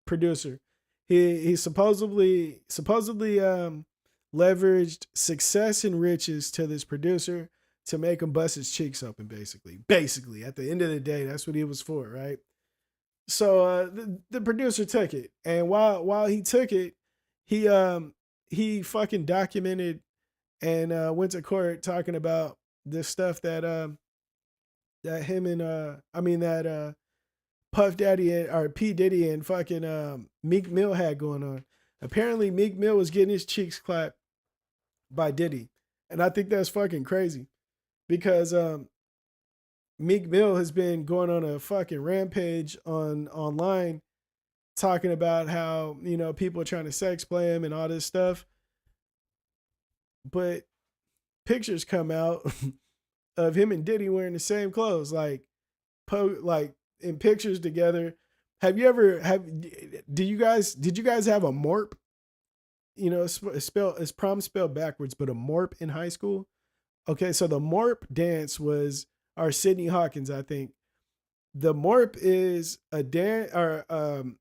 [SPEAKER 3] producer. He supposedly leveraged success and riches to this producer to make him bust his cheeks open, basically at the end of the day, that's what he was for, right? So the producer took it, and while he took it, he fucking documented and went to court talking about this stuff that him and Puff Daddy or P Diddy and fucking Meek Mill had going on. Apparently Meek Mill was getting his cheeks clapped by Diddy, and I think that's fucking crazy because Meek Mill has been going on a fucking rampage online talking about how, you know, people are trying to sex play him and all this stuff. But pictures come out of him and Diddy wearing the same clothes, like in pictures together. Did you guys have a MORP? You know, it's prom spelled backwards, but a MORP in high school. Okay, so the MORP dance was our Sydney Hawkins, I think. The MORP is a dance or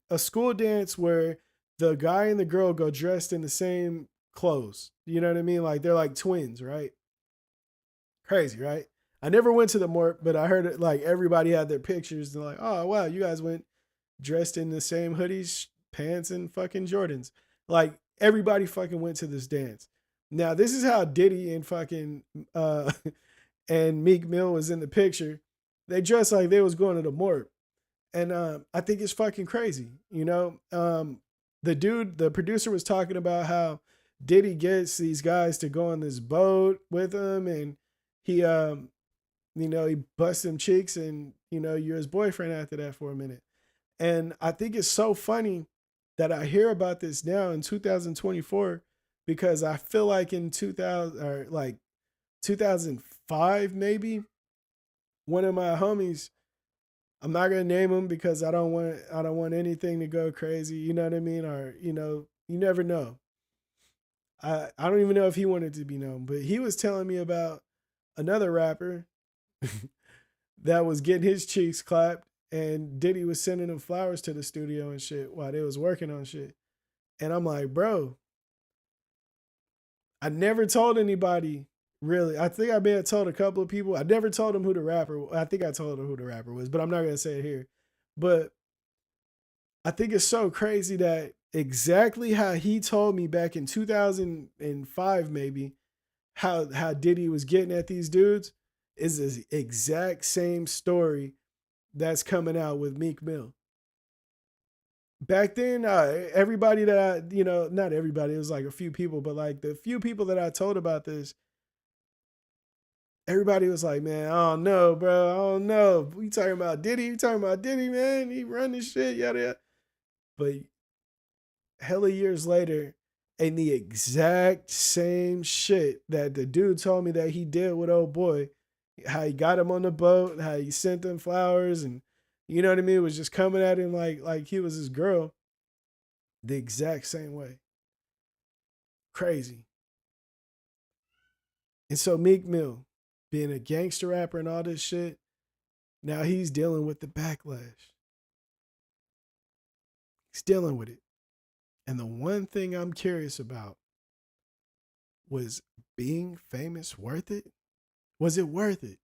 [SPEAKER 3] a school dance where the guy and the girl go dressed in the same clothes. You know what I mean? Like they're like twins, right? Crazy, right? I never went to the MORP, but I heard it like everybody had their pictures. They're like, oh wow, you guys went dressed in the same hoodies, pants, and fucking Jordans. Like everybody fucking went to this dance. Now this is how Diddy and fucking and Meek Mill was in the picture. They dressed like they was going to the MORP. And I think it's fucking crazy. You know, the producer was talking about how Diddy gets these guys to go on this boat with him, and he, he busts them cheeks, and, you know, you're his boyfriend after that for a minute. And I think it's so funny that I hear about this now in 2024, because I feel like in 2005, maybe, one of my homies, I'm not gonna name him because I don't want anything to go crazy, you know what I mean? Or, you know, you never know. I don't even know if he wanted to be known, but he was telling me about another rapper that was getting his cheeks clapped, and Diddy was sending him flowers to the studio and shit while they was working on shit. And I'm like, bro, I never told anybody. Really, I think I may have told a couple of people. I never told them who the rapper was. I think I told them who the rapper was, but I'm not going to say it here. But I think it's so crazy that exactly how he told me back in 2005, maybe, how Diddy was getting at these dudes is the exact same story that's coming out with Meek Mill. Back then, everybody that not everybody, it was like a few people, but like the few people that I told about this, everybody was like, man, I don't know, bro. I don't know. We talking about Diddy. We talking about Diddy, man. He run this shit, yada, yada. But hella years later, and the exact same shit that the dude told me that he did with old boy, how he got him on the boat, how he sent them flowers, and you know what I mean? It was just coming at him like he was his girl. The exact same way. Crazy. And so Meek Mill, being a gangster rapper and all this shit, now he's dealing with the backlash. He's dealing with it. And the one thing I'm curious about was being famous worth it? Was it worth it?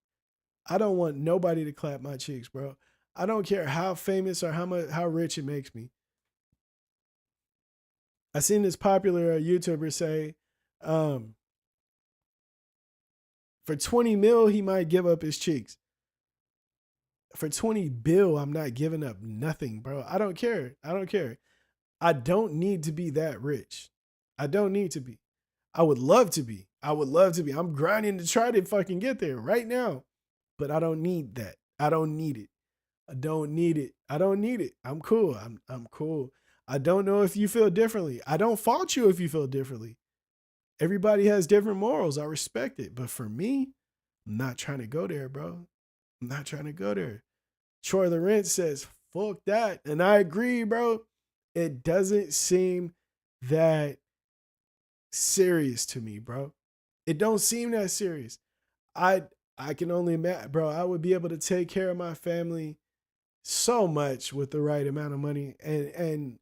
[SPEAKER 3] I don't want nobody to clap my cheeks, bro. I don't care how famous or how rich it makes me. I seen this popular YouTuber say, for 20 mil, he might give up his cheeks. For 20 bill, I'm not giving up nothing, bro. I don't care. I don't need to be that rich. I don't need to be. I would love to be. I'm grinding to try to fucking get there right now. But I don't need that. I don't need it. I'm cool. I'm cool. I don't know if you feel differently. I don't fault you if you feel differently. Everybody has different morals. I respect it. But for me, I'm not trying to go there, bro. I'm not trying to go there. Troy Lorenz says, fuck that. And I agree, bro. It doesn't seem that serious to me, bro. It don't seem that serious. I I can only imagine, bro. I would be able to take care of my family so much with the right amount of money, and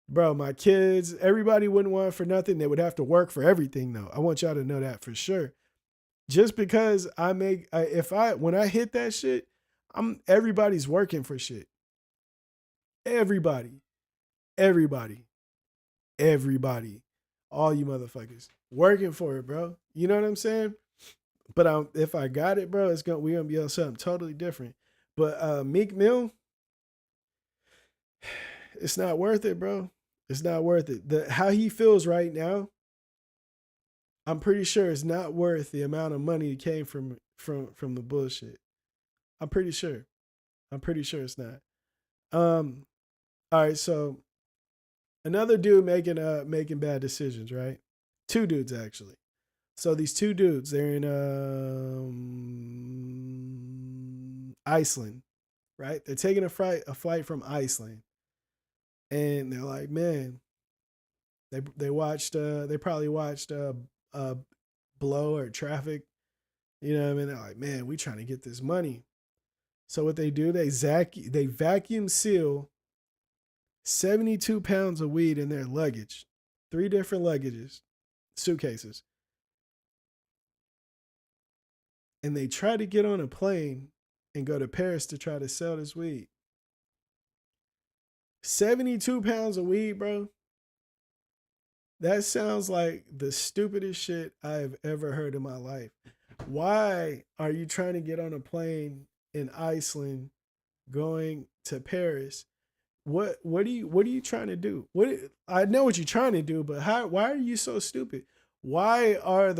[SPEAKER 3] bro, my kids, everybody wouldn't want for nothing. They would have to work for everything, though. I want y'all to know that for sure. Just because when I hit that shit, everybody's working for shit. Everybody, everybody, everybody, all you motherfuckers working for it, bro. You know what I'm saying? But if I got it, bro, we gonna be on something totally different. But Meek Mill, it's not worth it, bro. It's not worth it. How he feels right now, I'm pretty sure it's not worth the amount of money that came from the bullshit. I'm pretty sure. I'm pretty sure it's not. All right, so another dude making bad decisions, right? Two dudes actually. So these two dudes, they're in Iceland, right? They're taking a flight from Iceland, and they're like, man, they probably watched Blow or Traffic, you know what I mean? They're like, man, we trying to get this money. So what they do, they vacuum seal 72 pounds of weed in their luggage, 3 different suitcases. And they try to get on a plane and go to Paris to try to sell this weed. 72 pounds of weed, bro. That sounds like the stupidest shit I've ever heard in my life. Why are you trying to get on a plane in Iceland going to Paris? What are you trying to do? I know what you're trying to do, but why are you so stupid? Why are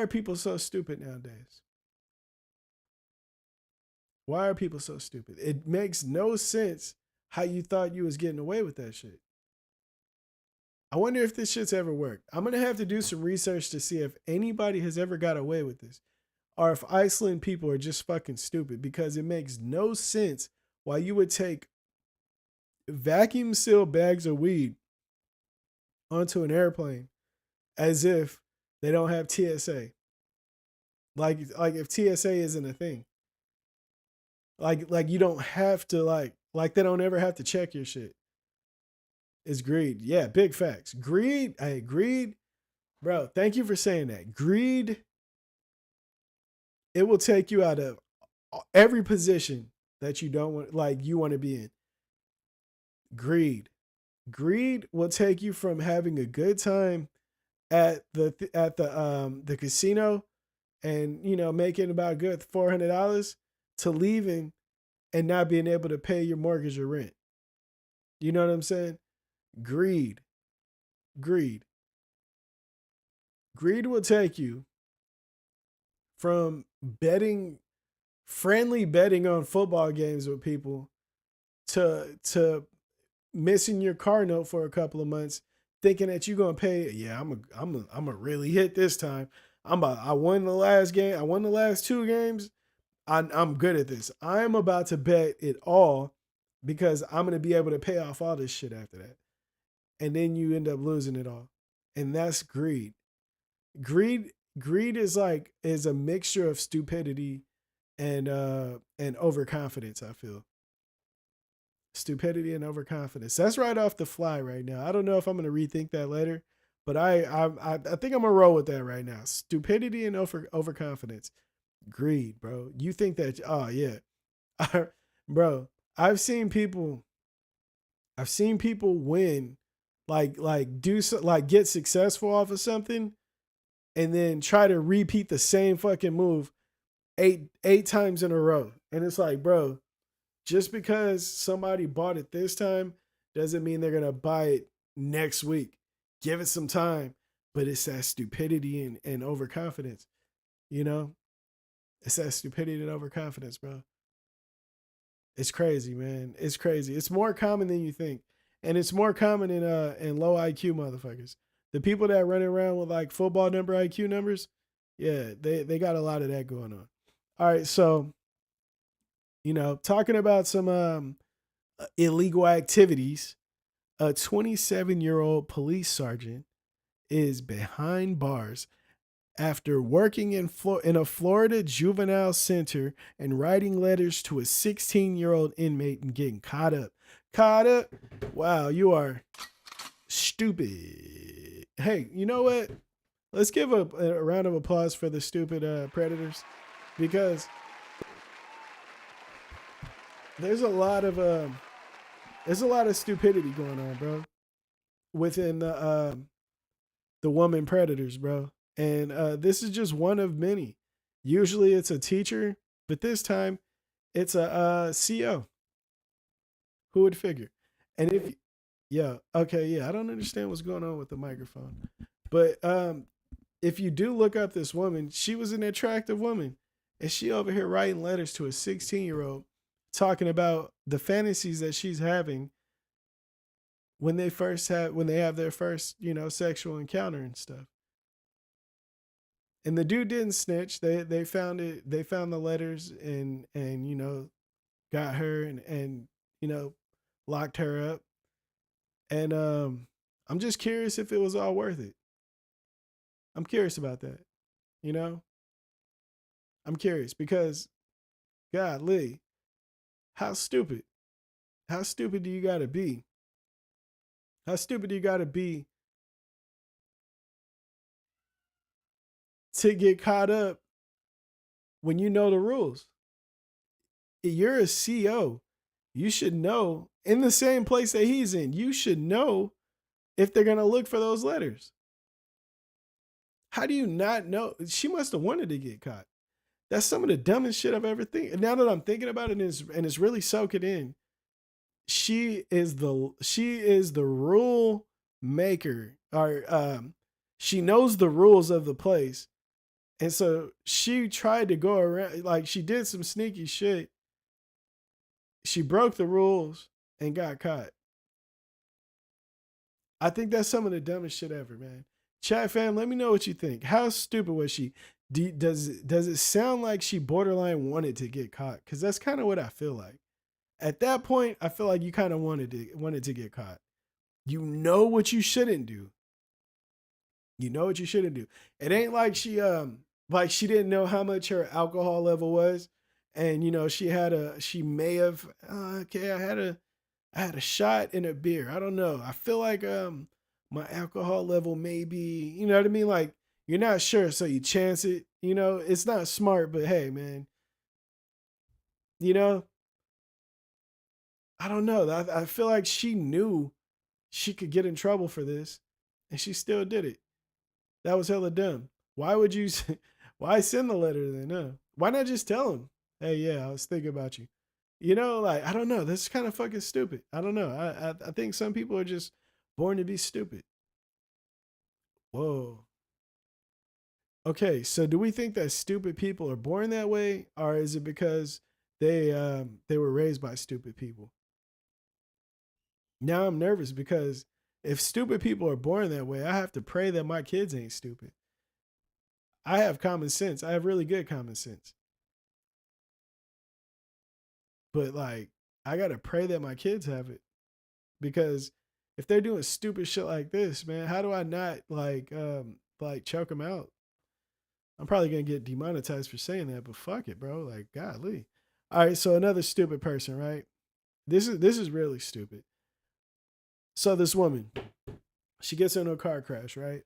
[SPEAKER 3] people so stupid nowadays? Why are people so stupid? It makes no sense how you thought you was getting away with that shit. I wonder if this shit's ever worked. I'm going to have to do some research to see if anybody has ever got away with this, or if Iceland people are just fucking stupid, because it makes no sense why you would take vacuum sealed bags of weed onto an airplane as if they don't have TSA. Like if TSA isn't a thing. Like you don't have to like they don't ever have to check your shit. It's greed. Yeah, big facts. Greed. Hey, greed. Bro, thank you for saying that. Greed, it will take you out of every position that you don't want, like you want to be in. Greed. Greed will take you from having a good time at the casino and, you know, making about good $400 to leaving and not being able to pay your mortgage or rent. You know what I'm saying? Greed. Greed will take you from friendly betting on football games with people to missing your car note for a couple of months, thinking that you're gonna pay. Yeah, I'm a really hit this time. I won the last game. I won the last 2 games. I'm good at this. I'm about to bet it all because I'm gonna be able to pay off all this shit after that. And then you end up losing it all. And that's greed. Greed is a mixture of stupidity and overconfidence, I feel. Stupidity and overconfidence. That's right off the fly right now. I don't know if I'm gonna rethink that later, but I think I'm gonna roll with that right now. Stupidity and overconfidence. Greed, bro. You think that, oh yeah. Bro, I've seen people win, get successful off of something and then try to repeat the same fucking move eight times in a row. And it's like, bro, just because somebody bought it this time doesn't mean they're gonna buy it next week. Give it some time. But it's that stupidity and overconfidence, you know? It's that stupidity and overconfidence, bro. It's crazy, man. It's crazy. It's more common than you think. And it's more common in low IQ motherfuckers. The people that run around with like football number IQ numbers, yeah, they got a lot of that going on. All right, so, you know, talking about some illegal activities, A 27-year-old police sergeant is behind bars after working in a Florida juvenile center and writing letters to a 16-year-old inmate and getting caught up. Caught up? Wow, you are stupid. Hey, you know what? Let's give a round of applause for the stupid predators, because there's a lot of stupidity going on, bro, within the woman predators, bro. And this is just one of many. Usually it's a teacher, but this time it's a CO. Who would figure? And if yeah, okay, yeah, I don't understand what's going on with the microphone, but if you do look up this woman, she was an attractive woman, and she over here writing letters to a 16-year-old, talking about the fantasies that she's having when they have their first, sexual encounter and stuff. And the dude didn't snitch. They found it. They found the letters and got her and locked her up. And I'm just curious if it was all worth it. I'm curious about that. I'm curious because, golly, how stupid do you gotta be? How stupid do you gotta be to get caught up when you know the rules? You're a CO. You should know, in the same place that he's in, you should know if they're gonna look for those letters. How do you not know? She must have wanted to get caught. That's some of the dumbest shit I've ever think. And now that I'm thinking about it and it's really soaking in, she is the rule maker, or she knows the rules of the place. And so she tried to go around, like she did some sneaky shit. She broke the rules and got caught. I think that's some of the dumbest shit ever, man. Chat fam, let me know what you think. How stupid was she? Does it sound like she borderline wanted to get caught? Because that's kind of what I feel like. At that point, I feel like you kind of wanted to get caught. You know what you shouldn't do. You know what you shouldn't do. It ain't like she didn't know how much her alcohol level was, and she may have okay, I had a shot in a beer. I don't know. I feel like my alcohol level may be, you know what I mean? Like, you're not sure, so you chance it. It's not smart, but hey, man, I don't know. I feel like she knew she could get in trouble for this, and she still did it. That was hella dumb. Why would you? Why send the letter then? No. Why not just tell him? Hey, yeah, I was thinking about you. Like, I don't know. That's kind of fucking stupid. I don't know. I think some people are just born to be stupid. Whoa. Okay, so do we think that stupid people are born that way, or is it because they were raised by stupid people? Now I'm nervous because if stupid people are born that way, I have to pray that my kids ain't stupid. I have common sense. I have really good common sense. But like, I got to pray that my kids have it, because if they're doing stupid shit like this, man, how do I not like choke them out? I'm probably going to get demonetized for saying that, but fuck it, bro. Like, golly. All right, so another stupid person, right? This is really stupid. So this woman, she gets into a car crash, right?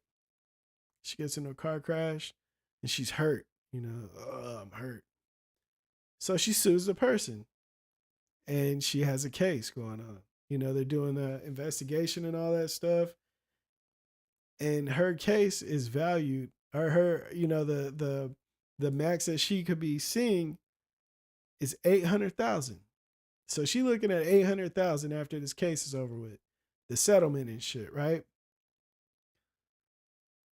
[SPEAKER 3] She gets into a car crash and she's hurt. I'm hurt. So she sues the person and she has a case going on. They're doing the investigation and all that stuff. And her case is valued, or her, the max that she could be seeing is 800,000. So she looking at 800,000 after this case is over with, the settlement and shit, right?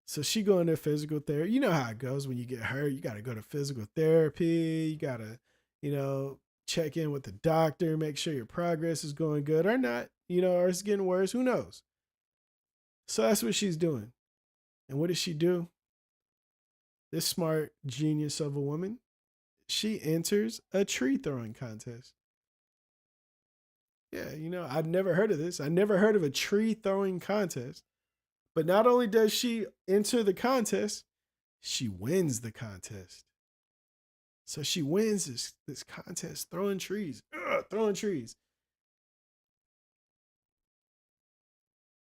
[SPEAKER 3] So she going to physical therapy. You know how it goes when you get hurt. You got to go to physical therapy. You got to, check in with the doctor, make sure your progress is going good or not, or it's getting worse. Who knows? So that's what she's doing. And what does she do? This smart genius of a woman, she enters a tree throwing contest. Yeah, you know, I've never heard of this. I never heard of a tree throwing contest. But not only does she enter the contest, she wins the contest. So she wins this contest throwing trees, throwing trees.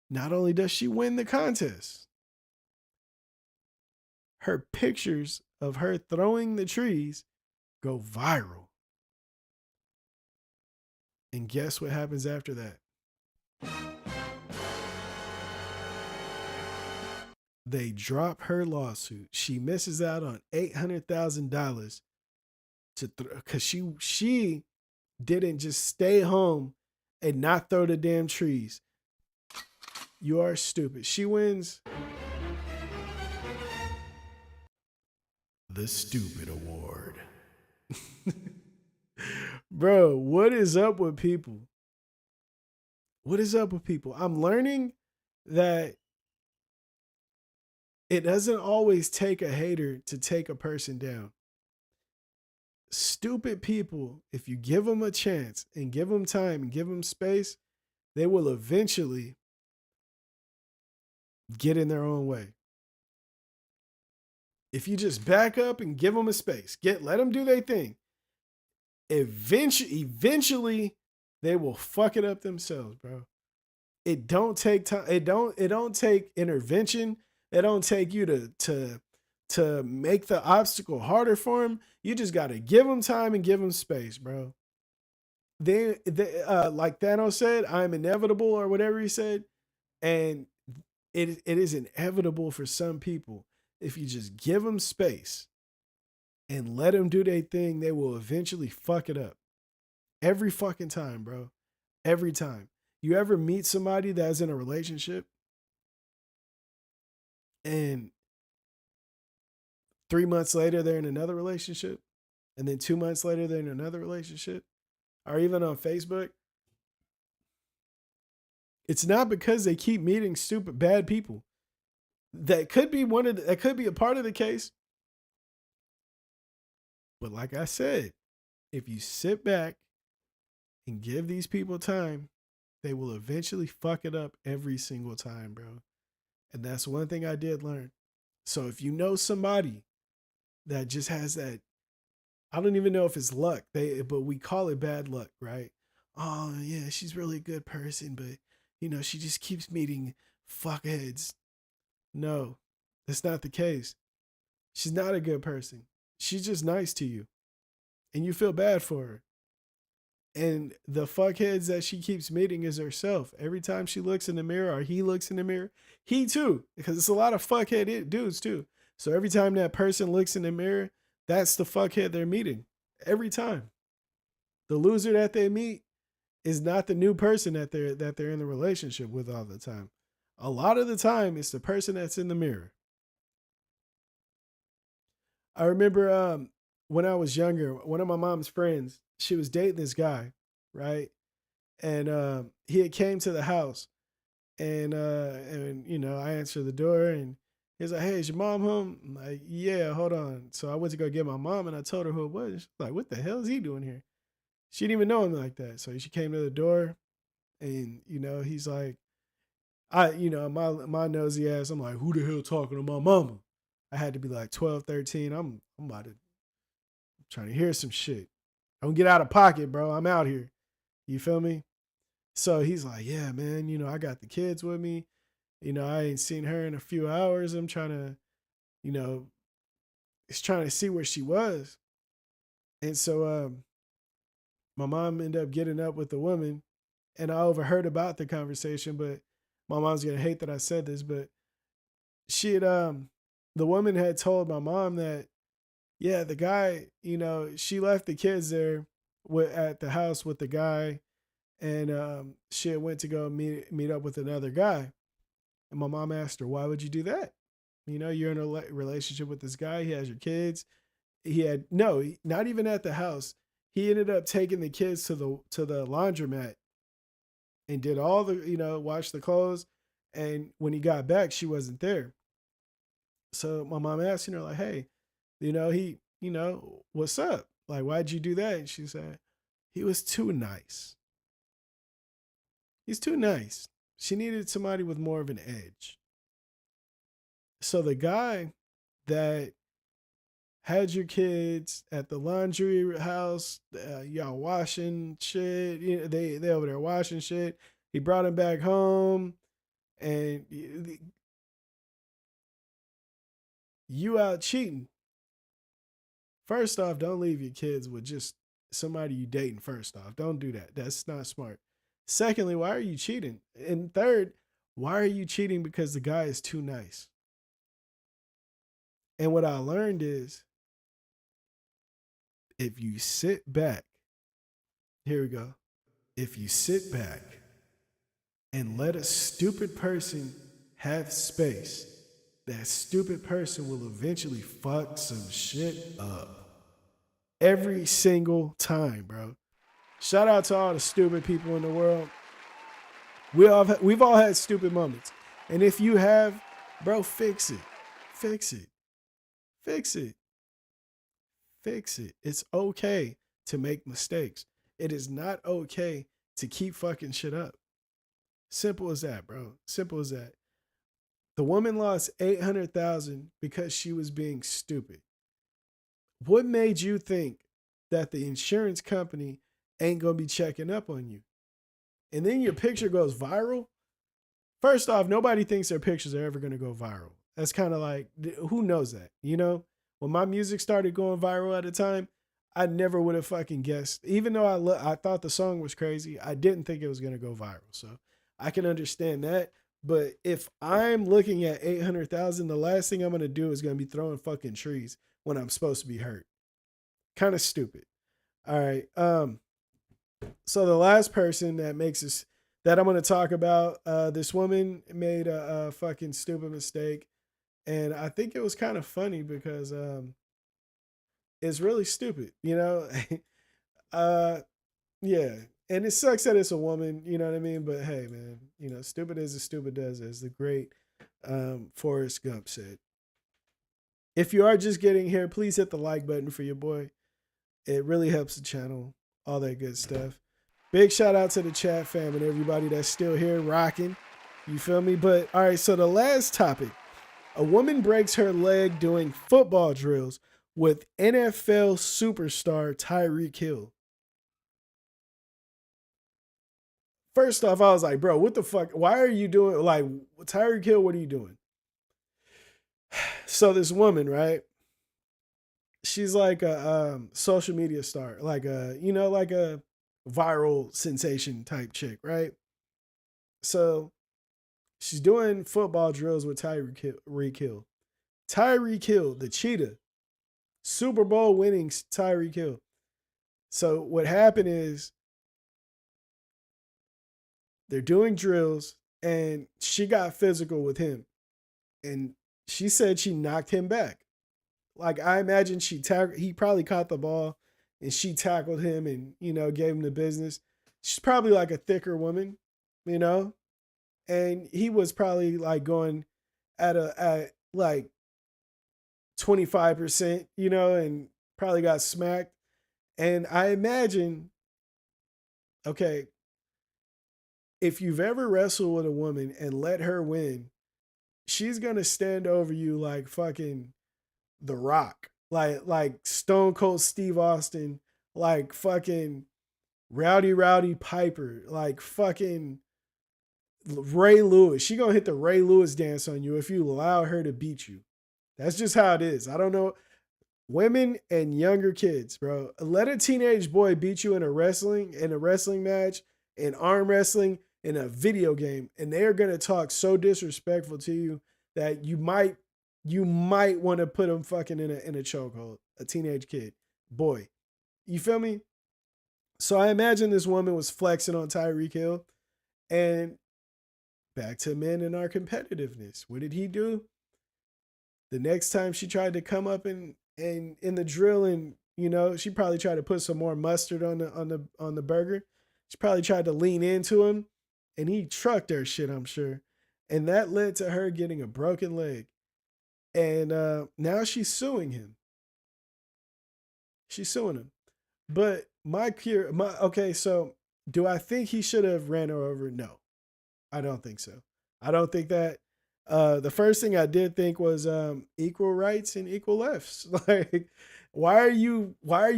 [SPEAKER 3] Not only does she win the contest, her pictures of her throwing the trees go viral. And guess what happens after that? They drop her lawsuit. She misses out on $800,000 to because she didn't just stay home and not throw the damn trees. You are stupid. She wins the Stupid Award. Bro, what is up with people? What is up with people? I'm learning that it doesn't always take a hater to take a person down. Stupid people, if you give them a chance and give them time and give them space, they will eventually get in their own way. If you just back up and give them a space, let them do their thing. Eventually they will fuck it up themselves, bro. It don't take time. It don't take intervention. It don't take you to make the obstacle harder for them. You just got to give them time and give them space, bro. They like Thanos said, I'm inevitable or whatever he said. And it is inevitable for some people. If you just give them space and let them do their thing, they will eventually fuck it up. Every fucking time, bro. Every time. You ever meet somebody that's in a relationship and 3 months later they're in another relationship, and then 2 months later they're in another relationship, or even on Facebook? It's not because they keep meeting stupid bad people. That could be that could be a part of the case. But like I said, if you sit back and give these people time, they will eventually fuck it up every single time, bro. And that's one thing I did learn. So if you know somebody that just has that, I don't even know if it's luck, but we call it bad luck, right? Oh yeah, she's really a good person, but you know, she just keeps meeting fuckheads. No, that's not the case. She's not a good person. She's just nice to you. And you feel bad for her. And the fuckheads that she keeps meeting is herself. Every time she looks in the mirror or he looks in the mirror, he too, because it's a lot of fuckhead dudes too. So every time that person looks in the mirror, that's the fuckhead they're meeting. Every time. The loser that they meet is not the new person that they're in the relationship with all the time. A lot of the time, it's the person that's in the mirror. I remember when I was younger, one of my mom's friends, she was dating this guy, right? And he had came to the house, and you know, I answered the door, and he's like, "Hey, is your mom home?" I'm like, "Yeah, hold on." So I went to go get my mom, and I told her who it was. She's like, "What the hell is he doing here?" She didn't even know him like that. So she came to the door, and you know, he's like, you know, my nosy ass, I'm like, "Who the hell talking to my mama?" I had to be like 12, 13. I'm about to trying to hear some shit. Don't get out of pocket, bro. I'm out here. You feel me? So he's like, "Yeah, man, you know, I got the kids with me. You know, I ain't seen her in a few hours. I'm trying to, you know, it's trying to see where she was." And so my mom ended up getting up with the woman, and I overheard about the conversation, but my mom's gonna hate that I said this, but she had the woman had told my mom that, yeah, the guy, you know, she left the kids there at the house with the guy, and she had went to go meet up with another guy. And my mom asked her, "Why would you do that? You know, you're in a relationship with this guy. He has your kids." He had no, not even at the house. He ended up taking the kids to the laundromat and did all the, you know, wash the clothes. And when he got back, she wasn't there. So my mom asked her, like, "Hey, you know, you know, what's up? Like, why'd you do that?" And she said, "He was too nice." He's too nice. She needed somebody with more of an edge. So the guy that had your kids at the laundry house, y'all washing shit. You know, they over there washing shit. He brought him back home, and you out cheating. First off, don't leave your kids with just somebody you dating. First off, don't do that. That's not smart. Secondly, why are you cheating? And third, why are you cheating because the guy is too nice? And what I learned is if you sit back, here we go. If you sit back and let a stupid person have space, that stupid person will eventually fuck some shit up. Every single time, bro. Shout out to all the stupid people in the world. We've all had stupid moments. And if you have, bro, fix it. Fix it. Fix it. Fix it. It's okay to make mistakes. It is not okay to keep fucking shit up. Simple as that, bro. Simple as that. The woman lost $800,000 because she was being stupid. What made you think that the insurance company ain't gonna be checking up on you? And then your picture goes viral? First off, nobody thinks their pictures are ever gonna go viral. That's kind of like, who knows that? You know, when my music started going viral at the time, I never would have fucking guessed. Even though I thought the song was crazy, I didn't think it was gonna go viral. So I can understand that. But if I'm looking at 800,000, the last thing I'm gonna do is gonna be throwing fucking trees when I'm supposed to be hurt. Kind of stupid. All right. So the last person that makes this that I'm gonna talk about, this woman made a fucking stupid mistake, and I think it was kind of funny because it's really stupid, you know. Yeah. And it sucks that it's a woman, you know what I mean? But hey, man, you know, stupid as stupid does, as the great Forrest Gump said. If you are just getting here, please hit the like button for your boy. It really helps the channel, all that good stuff. Big shout out to the chat fam and everybody that's still here rocking. You feel me? But all right, so the last topic. A woman breaks her leg doing football drills with NFL superstar Tyreek Hill. First off, I was like, bro, what the fuck? Why are you doing, like, Tyreek Hill, what are you doing? So this woman, right? She's like a social media star, like a, you know, like a viral sensation type chick, right? So she's doing football drills with Tyreek Hill. Tyreek Hill, the cheetah, Super Bowl winning Tyreek Hill. So what happened is they're doing drills and she got physical with him. And she said she knocked him back. Like, I imagine he probably caught the ball and she tackled him and, you know, gave him the business. She's probably like a thicker woman, you know? And he was probably like going at like 25%, you know, and probably got smacked. And I imagine, okay, if you've ever wrestled with a woman and let her win, she's gonna stand over you like fucking The Rock, like Stone Cold Steve Austin, like fucking Rowdy Piper, like fucking Ray Lewis. She gonna hit the Ray Lewis dance on you if you allow her to beat you. That's just how it is. I don't know. Women and younger kids, bro. Let a teenage boy beat you in a wrestling match, in arm wrestling, in a video game, and they are gonna talk so disrespectful to you that you might want to put them fucking in a chokehold. A teenage kid, boy. You feel me? So I imagine this woman was flexing on Tyreek Hill, and back to men and our competitiveness. What did he do? The next time she tried to come up and in the drill, and you know, she probably tried to put some more mustard on the burger. She probably tried to lean into him, and he trucked her shit, I'm sure. And that led to her getting a broken leg. And now she's suing him. She's suing him. But okay, so Do I think he should have ran her over? No, I don't think so. I don't think that. The first thing I did think was equal rights and equal lefts. Like, why are you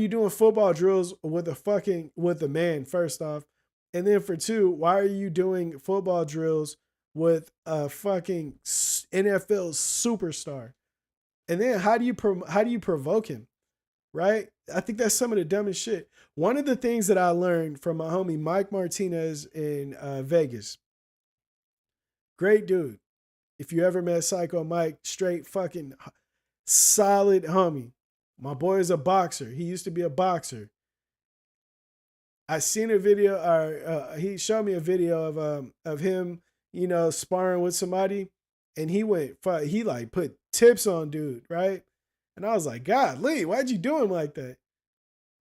[SPEAKER 3] doing football drills with a man, first off? And then for two, why are you doing football drills with a fucking NFL superstar? And then how do you provoke him? Right? I think that's some of the dumbest shit. One of the things that I learned from my homie Mike Martinez in Vegas. Great dude. If you ever met Psycho Mike, straight fucking solid homie. My boy is a boxer. He used to be a boxer. I seen a video, or he showed me a video of him, sparring with somebody, and he like put tips on dude, right? And I was like, God, Lee, why'd you do him like that?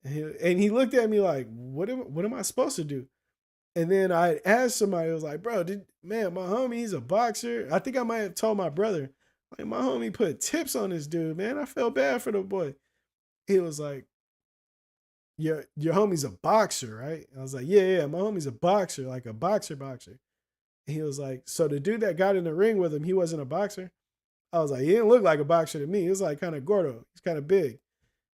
[SPEAKER 3] And he looked at me like, what am I supposed to do? And then I asked somebody, I was like, bro, my homie, he's a boxer. I think I might have told my brother, like, my homie put tips on this dude, man. I felt bad for the boy. He was like, your homie's a boxer, right? I was like, yeah, my homie's a boxer, like a boxer. And he was like, so the dude that got in the ring with him, he wasn't a boxer? I was like, he didn't look like a boxer to me. He was like kind of gordo. He's kind of big.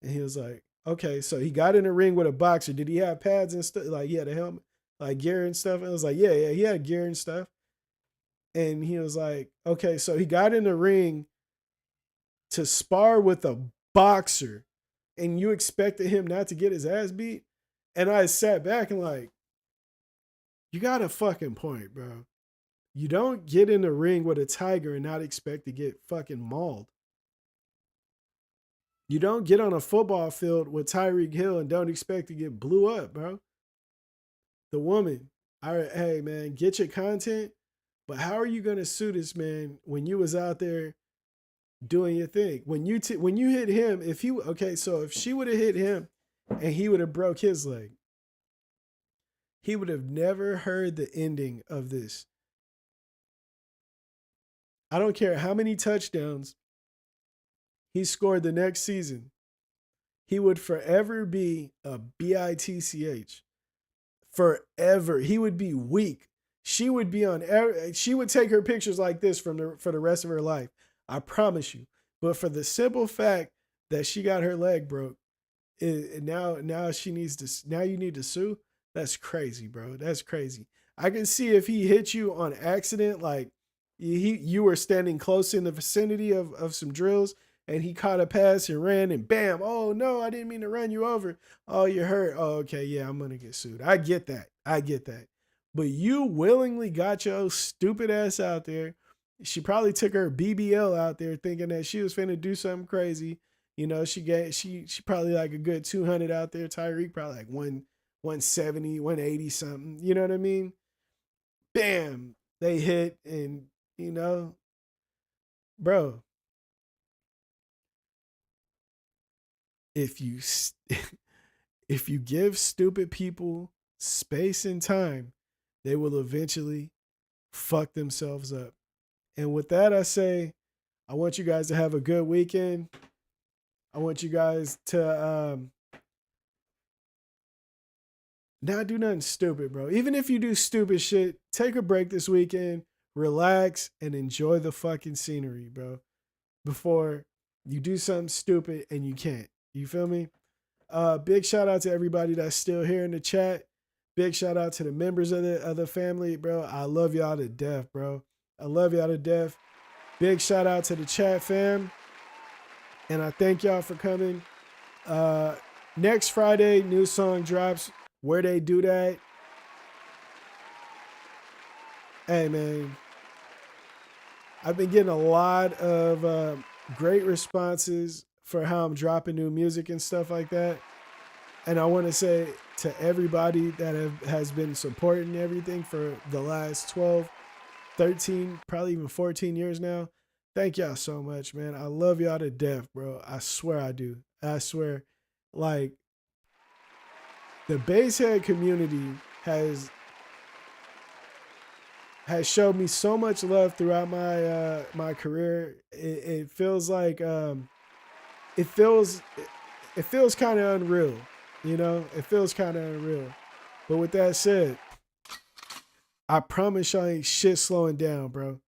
[SPEAKER 3] And he was like, okay, so he got in the ring with a boxer. Did he have pads and stuff? Like, he had a helmet, like gear and stuff? And I was like, yeah, he had gear and stuff. And he was like, okay, so he got in the ring to spar with a boxer, and you expected him not to get his ass beat? And I sat back and like, you got a fucking point, bro. You don't get in the ring with a tiger and not expect to get fucking mauled. You don't get on a football field with Tyreek Hill and don't expect to get blew up, bro. The woman, hey man, get your content, but how are you gonna sue this man when you was out there doing your thing? When you hit him, if she would have hit him and he would have broke his leg, he would have never heard the ending of this. I don't care how many touchdowns he scored the next season. He would forever be a bitch. Forever. He would be weak. She would take her pictures like this for the rest of her life. I promise you. But for the simple fact that she got her leg broke, now you need to sue. That's crazy, bro. That's crazy. I can see if he hit you on accident, like you were standing close in the vicinity of some drills, and he caught a pass and ran, and bam, oh no, I didn't mean to run you over. Oh, you're hurt. Oh, okay, yeah, I'm gonna get sued. I get that. But you willingly got your stupid ass out there. She probably took her BBL out there thinking that she was finna do something crazy. She probably like a good 200 out there. Tyreek probably like 170, 180 something. You know what I mean? Bam, they hit, and bro, if you give stupid people space and time, they will eventually fuck themselves up. And with that, I say, I want you guys to have a good weekend. I want you guys to not do nothing stupid, bro. Even if you do stupid shit, take a break this weekend, relax, and enjoy the fucking scenery, bro, before you do something stupid and you can't. You feel me? Big shout out to everybody that's still here in the chat. Big shout out to the members of the family, bro. I love y'all to death, bro. I love y'all to death. Big shout out to the chat fam. And I thank y'all for coming. Next Friday, new song drops. Where They Do That. Hey, man. I've been getting a lot of great responses for how I'm dropping new music and stuff like that. And I want to say to everybody that has been supporting everything for the last 12, 13, probably even 14 years now. Thank y'all so much, man. I love y'all to death, bro. I swear I do. I swear. Like, the Basshead community has showed me so much love throughout my career. It feels like it feels kind of unreal, It feels kind of unreal. But with that said, I promise y'all ain't shit slowing down, bro.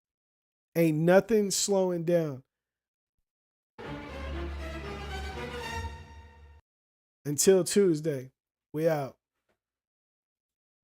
[SPEAKER 3] Ain't nothing slowing down. Until Tuesday, we out.